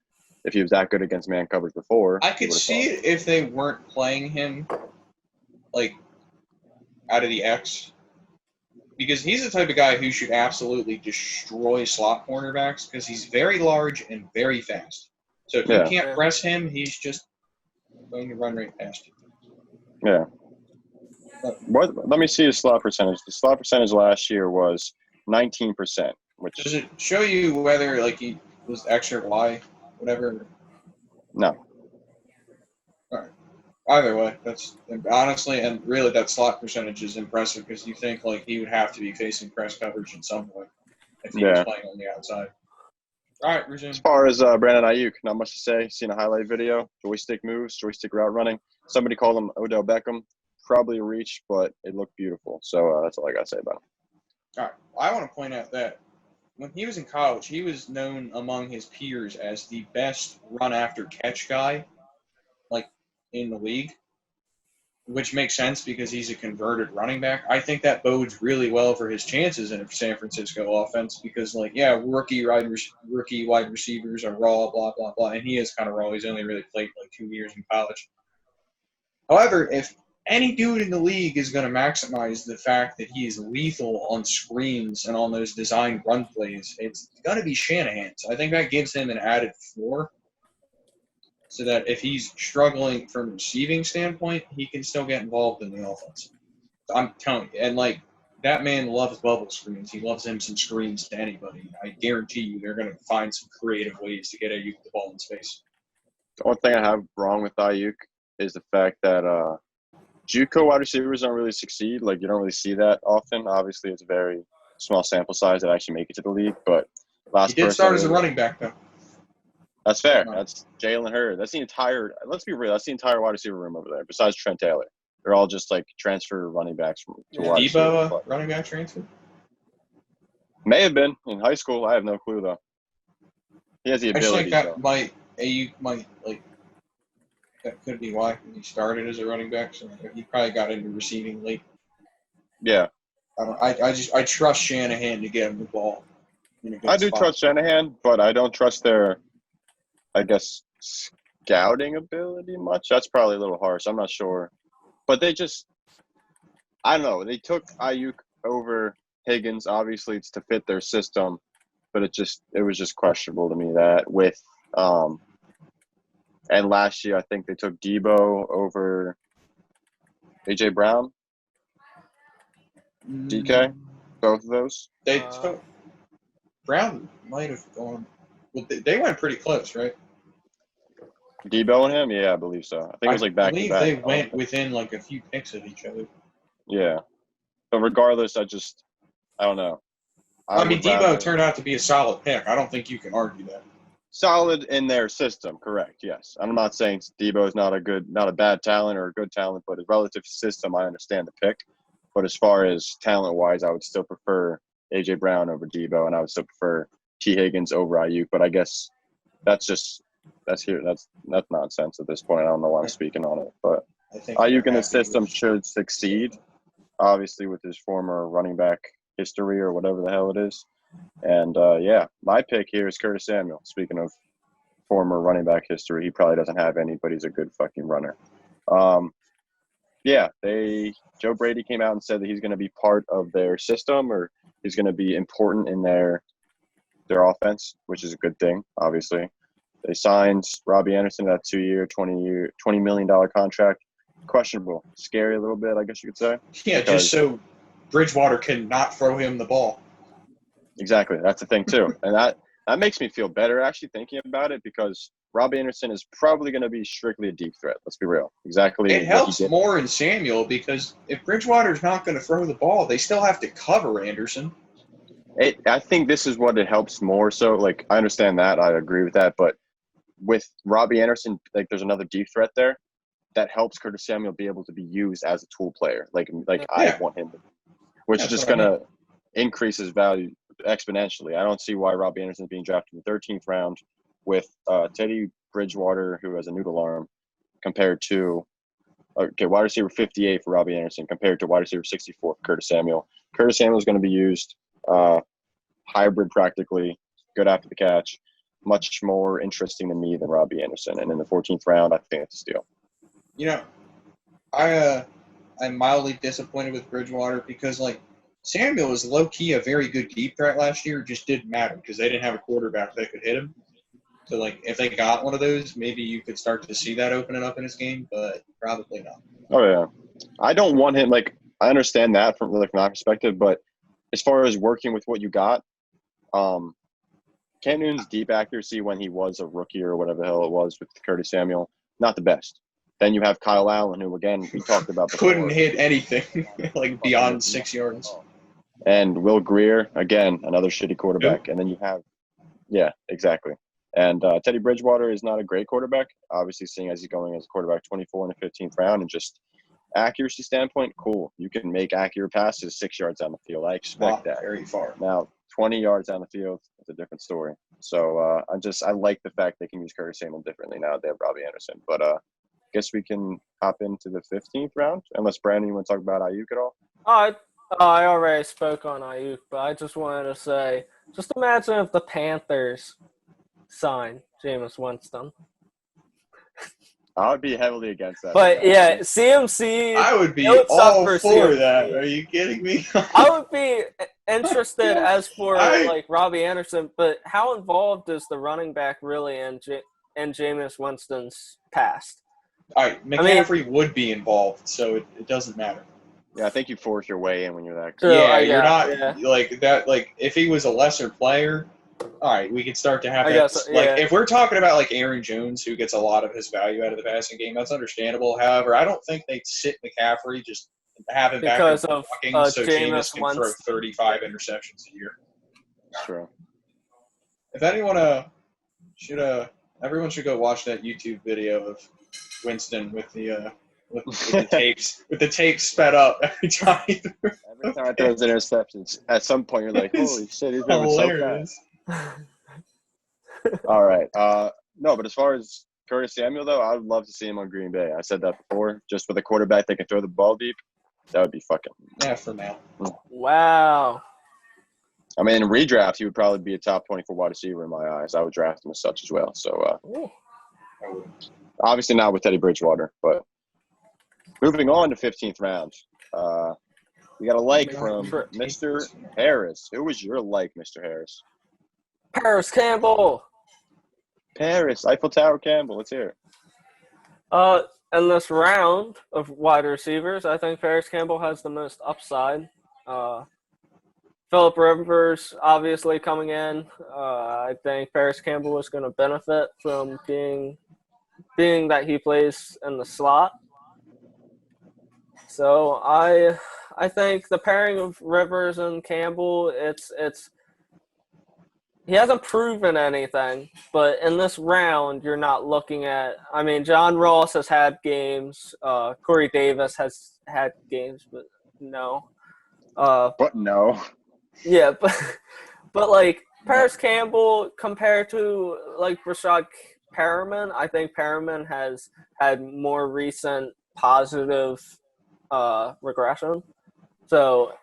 if he was that good against man coverage before. I could see it if they weren't playing him, like, out of the X. Because he's the type of guy who should absolutely destroy slot cornerbacks because he's very large and very fast. So if you can't press him, he's just going to run right past you. Yeah. Let me see his slot percentage. The slot percentage last year was 19%. Does it show you whether he was X or Y, whatever? No. All right. Either way, that's honestly, and really that slot percentage is impressive because you think he would have to be facing press coverage in some way if he was playing on the outside. All right, resume. As far as Brandon Aiyuk, not much to say. Seen a highlight video, joystick moves, joystick route running. Somebody called him Odell Beckham. Probably a reach, but it looked beautiful. So that's all I got to say about him. All right. I want to point out that when he was in college, he was known among his peers as the best run-after-catch guy, in the league, which makes sense because he's a converted running back. I think that bodes really well for his chances in a San Francisco offense because, rookie wide receivers are raw, blah, blah, blah, and he is kind of raw. He's only really played 2 years in college. However, if any dude in the league is going to maximize the fact that he is lethal on screens and on those designed run plays, it's going to be Shanahan's. I think that gives him an added floor so that if he's struggling from a receiving standpoint, he can still get involved in the offense. I'm telling you. And, that man loves bubble screens. He loves him some screens to anybody. I guarantee you they're going to find some creative ways to get Aiyuk the ball in space. The only thing I have wrong with Aiyuk is the fact that JUCO wide receivers don't really succeed. You don't really see that often. Obviously, it's a very small sample size that actually make it to the league. But he did start as a running back, though. That's fair. That's Jalen Hurd. That's the entire – let's be real. That's the entire wide receiver room over there besides Trent Taylor. They're all just, like, transfer running backs to wide receiver. Debo running back transfer? May have been in high school. I have no clue, though. He has the ability. I think that Aiyuk might, like – that could be why he started as a running back. So he probably got into receiving late. Yeah. I trust Shanahan to get him the ball. I do trust Shanahan, but I don't trust their, I guess, scouting ability much. That's probably a little harsh. I'm not sure. But they just, I don't know. They took Aiyuk over Higgins. Obviously, it's to fit their system. But it was just questionable to me that with, and last year I think they took Debo over A.J. Brown. DK, both of those. They took Brown might have gone. Well, they went pretty close, right? Debo and him, yeah, I believe so. I think it was like back to back. They went within like a few picks of each other. Yeah, but regardless, I don't know. I mean, Debo turned out to be a solid pick. I don't think you can argue that. Solid in their system, correct? Yes, I'm not saying Debo is not a bad talent or a good talent, but relative to system, I understand the pick. But as far as talent-wise, I would still prefer A.J. Brown over Debo, and I would still prefer T. Higgins over Aiyuk. But I guess that's nonsense at this point. I don't know why I'm speaking on it. But Aiyuk in the system should succeed, obviously, with his former running back history or whatever the hell it is. And, my pick here is Curtis Samuel. Speaking of former running back history, he probably doesn't have any, but he's a good fucking runner. Joe Brady came out and said that he's going to be part of their system, or he's going to be important in their offense, which is a good thing, obviously. They signed Robbie Anderson that 2-year, $20 million contract. Questionable. Scary a little bit, I guess you could say. Yeah, just so Bridgewater can not throw him the ball. Exactly. That's the thing, too. And that makes me feel better, actually, thinking about it, because Robbie Anderson is probably going to be strictly a deep threat. Let's be real. Exactly. It helps more in Samuel because if Bridgewater's not going to throw the ball, they still have to cover Anderson. I think this is what it helps more. So, like, I understand that. I agree with that. But with Robbie Anderson, like, there's another deep threat there that helps Curtis Samuel be able to be used as a tool player. I want him to, which is just going to increase his value exponentially. I don't see why Robbie Anderson is being drafted in the 13th round with Teddy Bridgewater, who has a noodle arm, compared to wide receiver 58 for Robbie Anderson compared to wide receiver 64 for Curtis Samuel. Curtis Samuel is going to be used hybrid practically, good after the catch, much more interesting to me than Robbie Anderson. And in the 14th round, I think it's a steal. You know, I'm mildly disappointed with Bridgewater because, like, Samuel was low-key a very good deep threat last year. It just didn't matter because they didn't have a quarterback that could hit him. So, like, if they got one of those, maybe you could start to see that opening up in his game, but probably not. Oh, yeah. I don't want him – like, I understand that from my perspective, but as far as working with what you got, Cam Newton's deep accuracy when he was a rookie or whatever the hell it was with Curtis Samuel, not the best. Then you have Kyle Allen, who, again, we talked about before. Couldn't hit anything, like, beyond 6 yards. And Will Grier, again, another shitty quarterback. Yep. And then you have – yeah, exactly. And Teddy Bridgewater is not a great quarterback, obviously seeing as he's going as a quarterback 24 in the 15th round. And just accuracy standpoint, cool. You can make accurate passes 6 yards down the field. I expect that. Very far. Now, 20 yards down the field, it's a different story. So I like the fact they can use Curtis Samuel differently now that they have Robbie Anderson. But I guess we can hop into the 15th round, unless, Brandon, you want to talk about Aiyuk at all? I already spoke on Aiyuk, but I just wanted to say, just imagine if the Panthers sign Jameis Winston. I would be heavily against that. But yeah, CMC. I would be all for that. Are you kidding me? I would be interested as for like Robbie Anderson, but how involved is the running back really in Jameis Winston's past? All right, McCaffrey would be involved, so it doesn't matter. Yeah, I think you force your way in when you're that. You're not like that. Like if he was a lesser player, all right, we could start to have that. Like if we're talking about like Aaron Jones, who gets a lot of his value out of the passing game, that's understandable. However, I don't think they'd sit McCaffrey, just have him back because of so Jameis can throw 35 interceptions a year. True. If anyone should Everyone should go watch that YouTube video of Winston with the tapes sped up every time he threw. Every time I throw interceptions, at some point you're like, holy shit, he's moving so fast. All right. No, but as far as Curtis Samuel, though, I would love to see him on Green Bay. I said that before. Just with a quarterback that can throw the ball deep, that would be fucking. Yeah, for now. Wow. I mean, in redraft, he would probably be a top 24 wide receiver in my eyes. I would draft him as such as well. So, obviously not with Teddy Bridgewater, but moving on to 15th round. We got a like from Mr. Harris. Who was your like, Mr. Harris? Parris Campbell. Parris, Eiffel Tower Campbell. Let's hear it. In this round of wide receivers, I think Parris Campbell has the most upside. Phillip Rivers obviously coming in. I think Parris Campbell is going to benefit from being that he plays in the slot. So I think the pairing of Rivers and Campbell, it's he hasn't proven anything, but in this round, you're not looking at – I mean, John Ross has had games. Corey Davis has had games, but no. But no. Yeah, but like, Parris Campbell compared to, like, Breshad Perriman, I think Perriman has had more recent positive regression. So,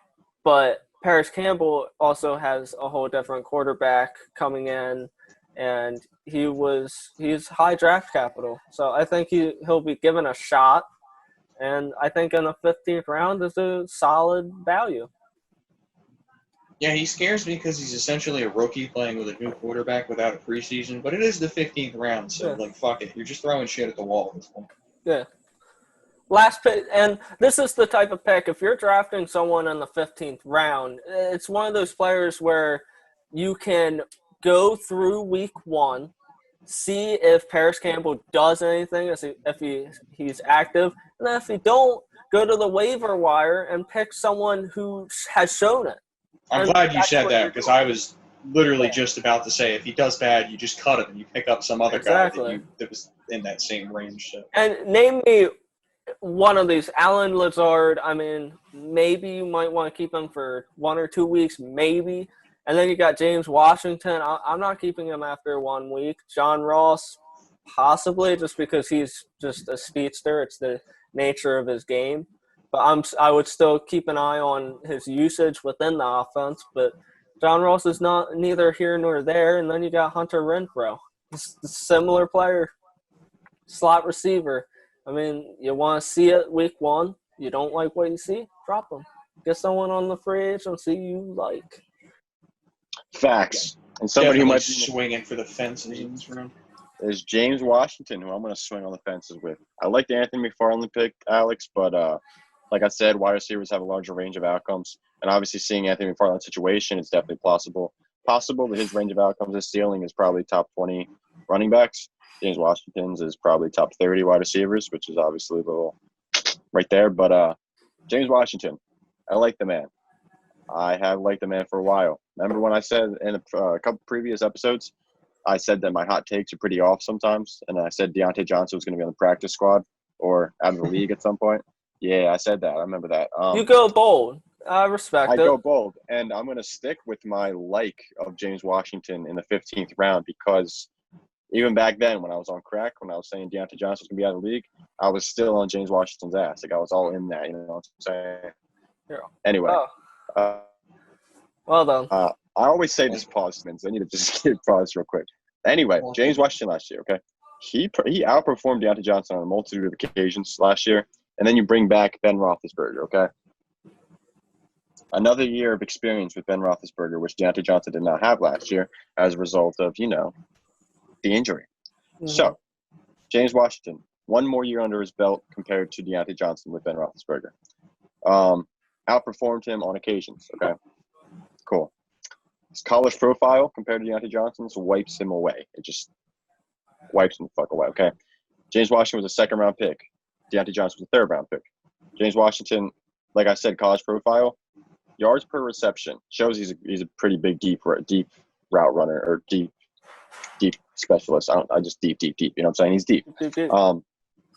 but – Parris Campbell also has a whole different quarterback coming in, and he's high draft capital. So I think he'll be given a shot, and I think in the 15th round is a solid value. Yeah, he scares me because he's essentially a rookie playing with a new quarterback without a preseason, but it is the 15th round, so fuck it. You're just throwing shit at the wall at this point. Yeah. Last pick, and this is the type of pick, if you're drafting someone in the 15th round, it's one of those players where you can go through week one, see if Parris Campbell does anything, if he's active, and then if he don't, go to the waiver wire and pick someone who has shown it. I'm glad you said that, because I was literally just about to say, if he does bad, you just cut him and you pick up some other guy that was in that same range. So. And name me one of these. Alan Lazard, I mean, maybe you might want to keep him for 1 or 2 weeks, maybe. And then you got James Washington. I'm not keeping him after 1 week. John Ross, possibly, just because he's just a speedster. It's the nature of his game. But I would still keep an eye on his usage within the offense. But John Ross is neither here nor there. And then you got Hunter Renfrow. He's a similar player, slot receiver. I mean, you want to see it week one. You don't like what you see, drop him. Get someone on the free agency you like. Facts. And somebody who might be swinging for the fences in this round is James Washington, who I'm going to swing on the fences with. I like the Anthony McFarland pick, Alex, but like I said, wide receivers have a larger range of outcomes. And obviously seeing Anthony McFarland's situation, it's definitely possible that his range of outcomes, his ceiling is probably top 20 running backs. James Washington's is probably top 30 wide receivers, which is obviously a little right there. But James Washington, I like the man. I have liked the man for a while. Remember when I said in a couple previous episodes, I said that my hot takes are pretty off sometimes, and I said Diontae Johnson was going to be on the practice squad or out of the league at some point. Yeah, I said that. I remember that. You go bold. I respect it. I go bold, and I'm going to stick with my like of James Washington in the 15th round because even back then when I was on crack, when I was saying Diontae Johnson was going to be out of the league, I was still on James Washington's ass. Like, I was all in that, you know what I'm saying? Yeah. Anyway. Well done. I always say this pause, man, so I need to just give pause real quick. Anyway, James Washington last year, okay? He outperformed Diontae Johnson on a multitude of occasions last year, and then you bring back Ben Roethlisberger, okay? Another year of experience with Ben Roethlisberger, which Diontae Johnson did not have last year as a result of, the injury. Mm-hmm. So, James Washington, 1 more year under his belt compared to Diontae Johnson with Ben Roethlisberger. Outperformed him on occasions, okay? Cool. His college profile compared to Diontae Johnson's wipes him away. It just wipes him the fuck away, okay? James Washington was a 2nd-round pick. Diontae Johnson was a 3rd-round pick. James Washington, like I said, college profile, yards per reception shows he's a pretty big deep route runner or deep deep specialist. I just deep. You know what I'm saying? He's deep.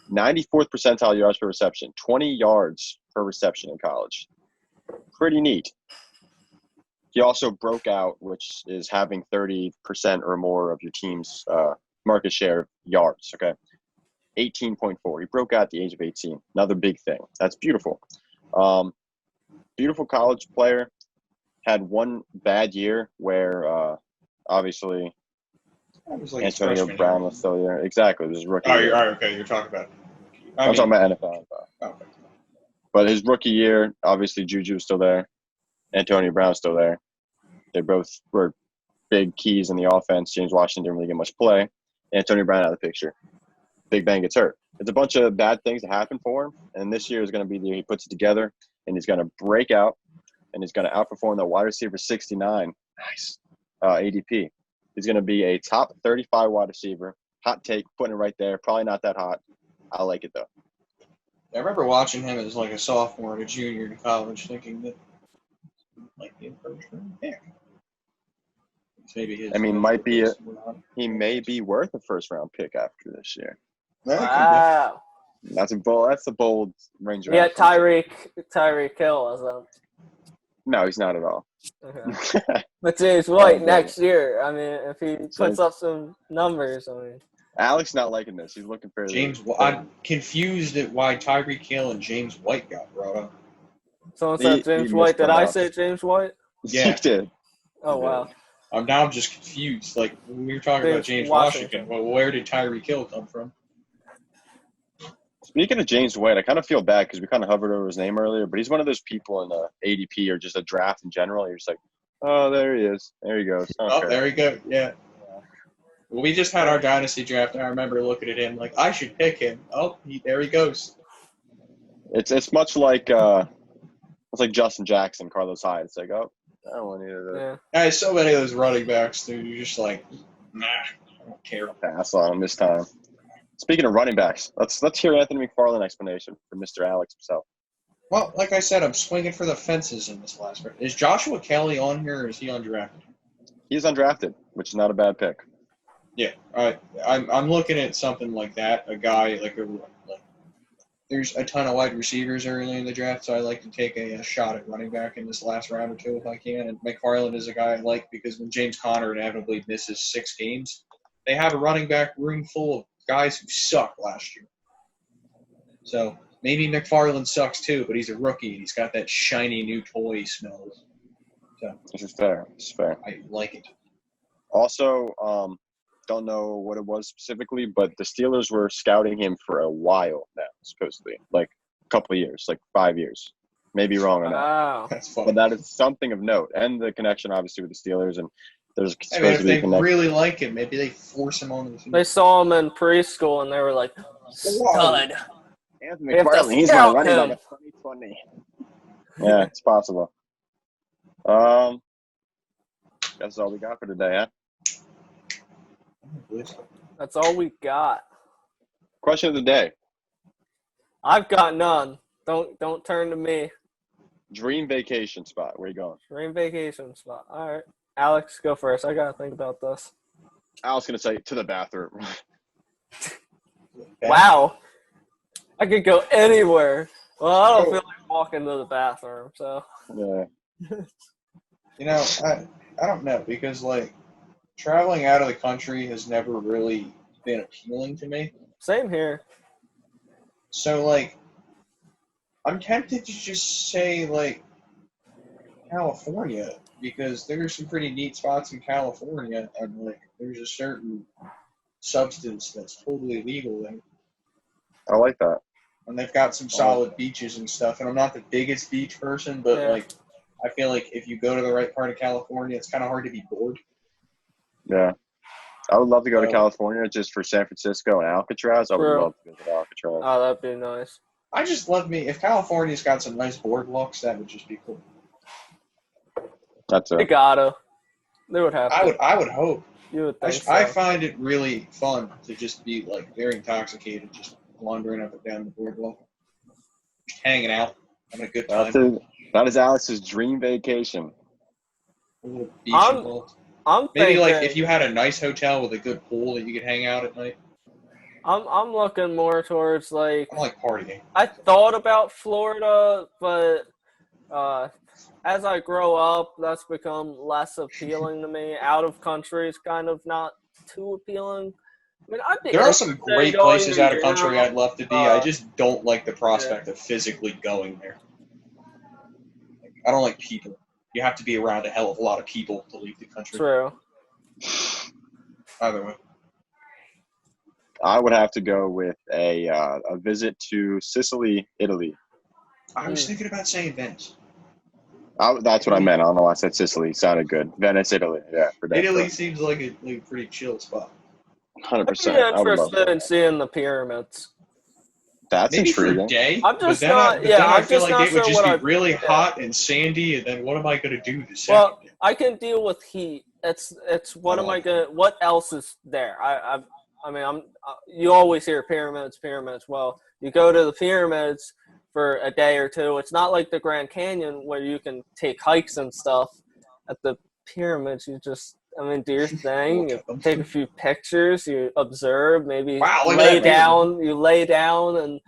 94th percentile yards per reception, 20 yards per reception in college. Pretty neat. He also broke out, which is having 30% or more of your team's market share of yards, okay? 18.4. He broke out at the age of 18. Another big thing. That's beautiful. Beautiful college player. Had one bad year where obviously like Antonio Brown was still there. Exactly. It was his rookie year. Okay. You're talking about I'm talking about NFL. Okay. But his rookie year, obviously Juju was still there. Antonio Brown was still there. They both were big keys in the offense. James Washington didn't really get much play. Antonio Brown out of the picture. Big Ben gets hurt. It's a bunch of bad things that happen for him. And this year is going to be the year he puts it together, and he's going to break out, and he's going to outperform the wide receiver 69 ADP. He's going to be a top 35 wide receiver. Hot take, putting it right there. Probably not that hot. I like it, though. I remember watching him as like a sophomore and a junior in college, thinking that he might be a first-round pick. Maybe his he may be worth a first-round pick after this year. Wow. That's a bold range. Yeah, Tyreek Hill wasn't. No, he's not at all. Okay. But James White next year. I mean, if he puts up some numbers, I mean. Alex not liking this. He's looking for I'm confused at why Tyreek Hill and James White got brought up. Someone said James White. Did I say James White? Yeah, you did. Oh wow. I'm just confused. Like when we were talking about James Washington, well, where did Tyreek Hill come from? Speaking of James White, I kind of feel bad because we kind of hovered over his name earlier, but he's one of those people in the ADP or just a draft in general. You're just like, oh, there he is. There he goes. Oh, there he goes. Yeah. Well, we just had our dynasty draft, and I remember looking at him like, I should pick him. Oh, there he goes. It's much like it's like Justin Jackson, Carlos Hyde. It's like, oh, I don't want either of those. Yeah. There's so many of those running backs, dude. You're just like, nah, I don't care. I'll pass on him this time. Speaking of running backs, let's hear Anthony McFarland explanation from Mr. Alex himself. Well, like I said, I'm swinging for the fences in this last round. Is Joshua Kelly on here, or is he undrafted? He's undrafted, which is not a bad pick. Yeah, I'm looking at something like that. A guy like there's a ton of wide receivers early in the draft, so I like to take a shot at running back in this last round or two if I can. And McFarland is a guy I like because when James Conner inevitably misses 6 games, they have a running back room full of guys who sucked last year. So maybe McFarland sucks too, but he's a rookie and he's got that shiny new toy smell. So this is fair. It's fair. I like it. Also, don't know what it was specifically, but the Steelers were scouting him for a while now, supposedly. Like a couple of years, like 5 years. Maybe wrong on that. Wow. That's fun. But that is something of note. And the connection, obviously, with the Steelers. And there's supposed if to be a they connection. really like him, maybe they force him on the team. They saw him in preschool and they were like, stud. Anthony McFarland, he's my running back of 2020. Yeah, it's possible. That's all we got for today, huh? That's all we got. Question of the day. I've got none. Don't turn to me. Dream vacation spot. Where you going? Dream vacation spot. All right. Alex, go first. I got to think about this. I was going to say to the bathroom. Wow. I could go anywhere. Well, I don't feel like walking to the bathroom, so. Yeah. You know, I don't know because, like, traveling out of the country has never really been appealing to me. Same here. So, like, I'm tempted to just say, like, California because there's some pretty neat spots in California and, like, there's a certain substance that's totally legal there. I like that. And they've got some solid beaches and stuff. And I'm not the biggest beach person, but, like, I feel like if you go to the right part of California, it's kind of hard to be bored. Yeah. I would love to go to California just for San Francisco and Alcatraz. I would love to go to Alcatraz. Oh, that'd be nice. I just love if California's got some nice boardwalks, that would just be cool. That's it. They gotta. They would have to. I would hope. You would think so. I find it really fun to just be, like, very intoxicated, just wandering up and down the boardwalk. Just hanging out, having a good time. That is Alex's dream vacation. A little beach involved. I'm Maybe thinking, like if you had a nice hotel with a good pool that you could hang out at night. I'm looking more towards like I like partying. I thought about Florida, but as I grow up, that's become less appealing to me. Out of country is kind of not too appealing. I mean, I'd be There are some great places out of country Europe. I'd love to be. I just don't like the prospect of physically going there. I don't like people. You have to be around a hell of a lot of people to leave the country. True. Either way. I would have to go with a visit to Sicily, Italy. I was thinking about saying Venice. That's what I meant. I don't know why I said Sicily. Sounded good. Venice, Italy. Yeah, for that. Italy seems like a pretty chill spot. 100%. I'd I be would love interested that. in seeing the pyramids. That's Maybe for a intriguing. day. I'm just but then not- I, but yeah, then I I'm feel just like not it would sure just what be really yeah. hot and sandy, and then what am I going to do the second Well, day? I can deal with heat. It's what am I gonna? What else is there? I mean, you always hear pyramids. Well, you go to the pyramids for a day or two. It's not like the Grand Canyon where you can take hikes and stuff. At the pyramids, you just, I mean, do your thing. You take a few pictures. You observe. Maybe lay down. You lay down and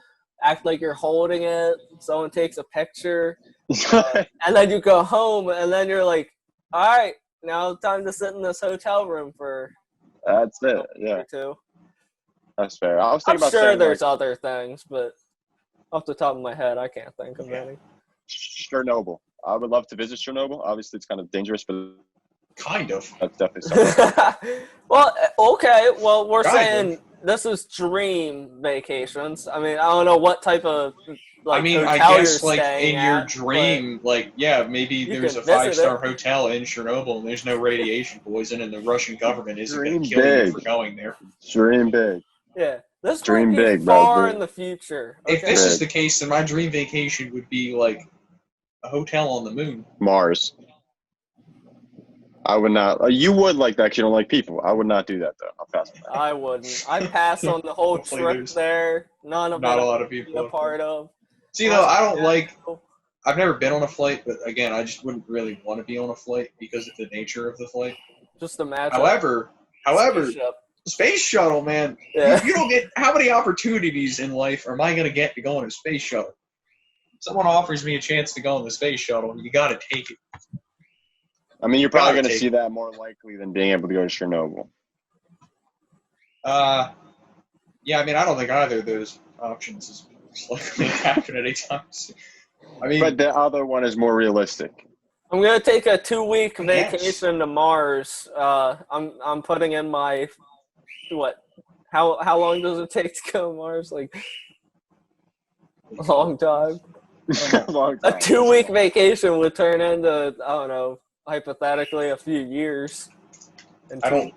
act like you're holding it. Someone takes a picture, and then you go home, and then you're like, all right, now it's time to sit in this hotel room for That's it. a week Yeah, or two. that's fair. I was I'm thinking about sure saying, there's like, other things, but off the top of my head, I can't think of any. Chernobyl. I would love to visit Chernobyl. Obviously, it's kind of dangerous, but Kind of. that's definitely something. Well, okay. Well, we're Kind saying this is dream vacations. I mean, I don't know what type of like I mean, I hotel guess you're like staying in your at, dream, like yeah, maybe you there's a can visit 5-star hotel in Chernobyl and there's no radiation poison, and the Russian government isn't going to Dream kill you big. for going there. Dream big. but yeah, this Dream might be big, bro, far dream. in the future. If Okay? this is the case, then my dream vacation would be like a hotel on the moon. Mars. I would not. You would like that 'cause you don't like people. I would not do that, though. I'll pass on that. I wouldn't. I passed on the whole Hopefully trip there's there. None of Not it a lot of I'd be people. a part of. See, though, I don't Yeah. like. I've never been on a flight, but again, I just wouldn't really want to be on a flight because of the nature of the flight. Just imagine. However, Spaceship. space shuttle, man, Yeah. you don't get how many opportunities in life am I going to get to go on a space shuttle? Someone offers me a chance to go on the space shuttle, and you got to take it. I mean, you're probably Gotta going to take see that more likely than being able to go to Chernobyl. Yeah, I mean, I don't think either of those options is likely to happen at any time soon. I mean, But the other one is more realistic. I'm gonna take a 2-week Yes. vacation to Mars. I'm putting in my what? How long does it take to go to Mars? Like a long time. Long A time. 2-week vacation would turn into, I don't know, hypothetically a few years. I don't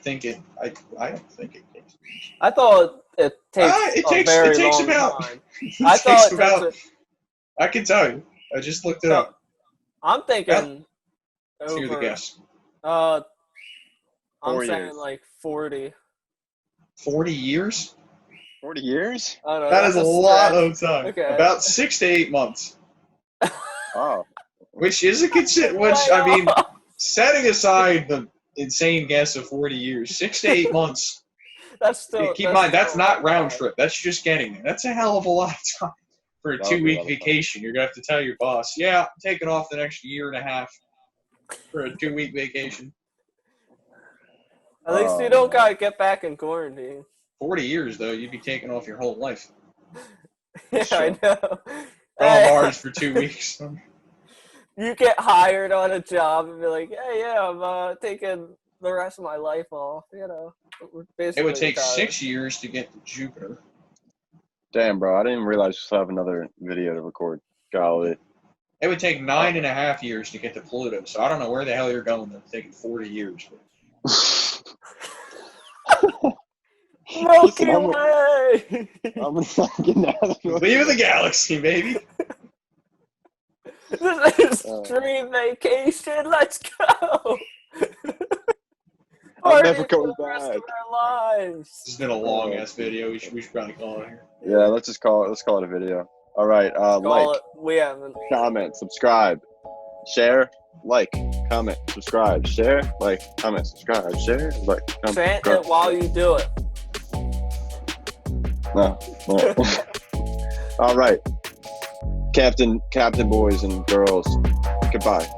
think it. I don't think it takes. I thought it takes It a takes- very it takes long about- time. It I takes thought about. I can tell you. I just looked it up. I'm thinking Let's hear the over. guess. I'm 4 saying years. like 40. 40 years? 40 years? I don't know. That is that's a lot stretch. of time. Okay. About 6 to 8 months. Oh. Which is a which I mean, setting aside the insane guess of 40 years, 6 to 8 months. That's still. Keep in that's mind, that's still not a lot. round trip. That's just getting there. That's a hell of a lot of time for a That would be a 2-week lot of fun. vacation. You're gonna have to tell your boss, "Yeah, I'm taking off the next year and a half for a 2-week vacation." At least you don't gotta get back in quarantine. 40 years though, you'd be taking off your whole life. Yeah, Sure. I know. Go on Hey, Mars for 2 weeks. you get hired on a job and be like, "Hey, yeah, I'm taking the rest of my life off." You know, we're It basically would take retired. 6 years to get to Jupiter. Damn, bro. I didn't even realize we still have another video to record. Golly. It would take 9.5 years to get to Pluto. So I don't know where the hell you're going. That's taking 40 years. Milky Listen, Way. I'm gonna fucking Leave the galaxy, baby. This is dream vacation. Let's go. I'm never Party going for the rest back. of our lives. This has been a long ass video. We should probably call it here. Yeah, let's call it a video. All right. Call Like, it. We haven't. comment, subscribe, share, like. comment, subscribe, share. Like, comment, subscribe, share. Like, comment, Chant subscribe, it while share. you do it. No. All right. Captain boys and girls, goodbye.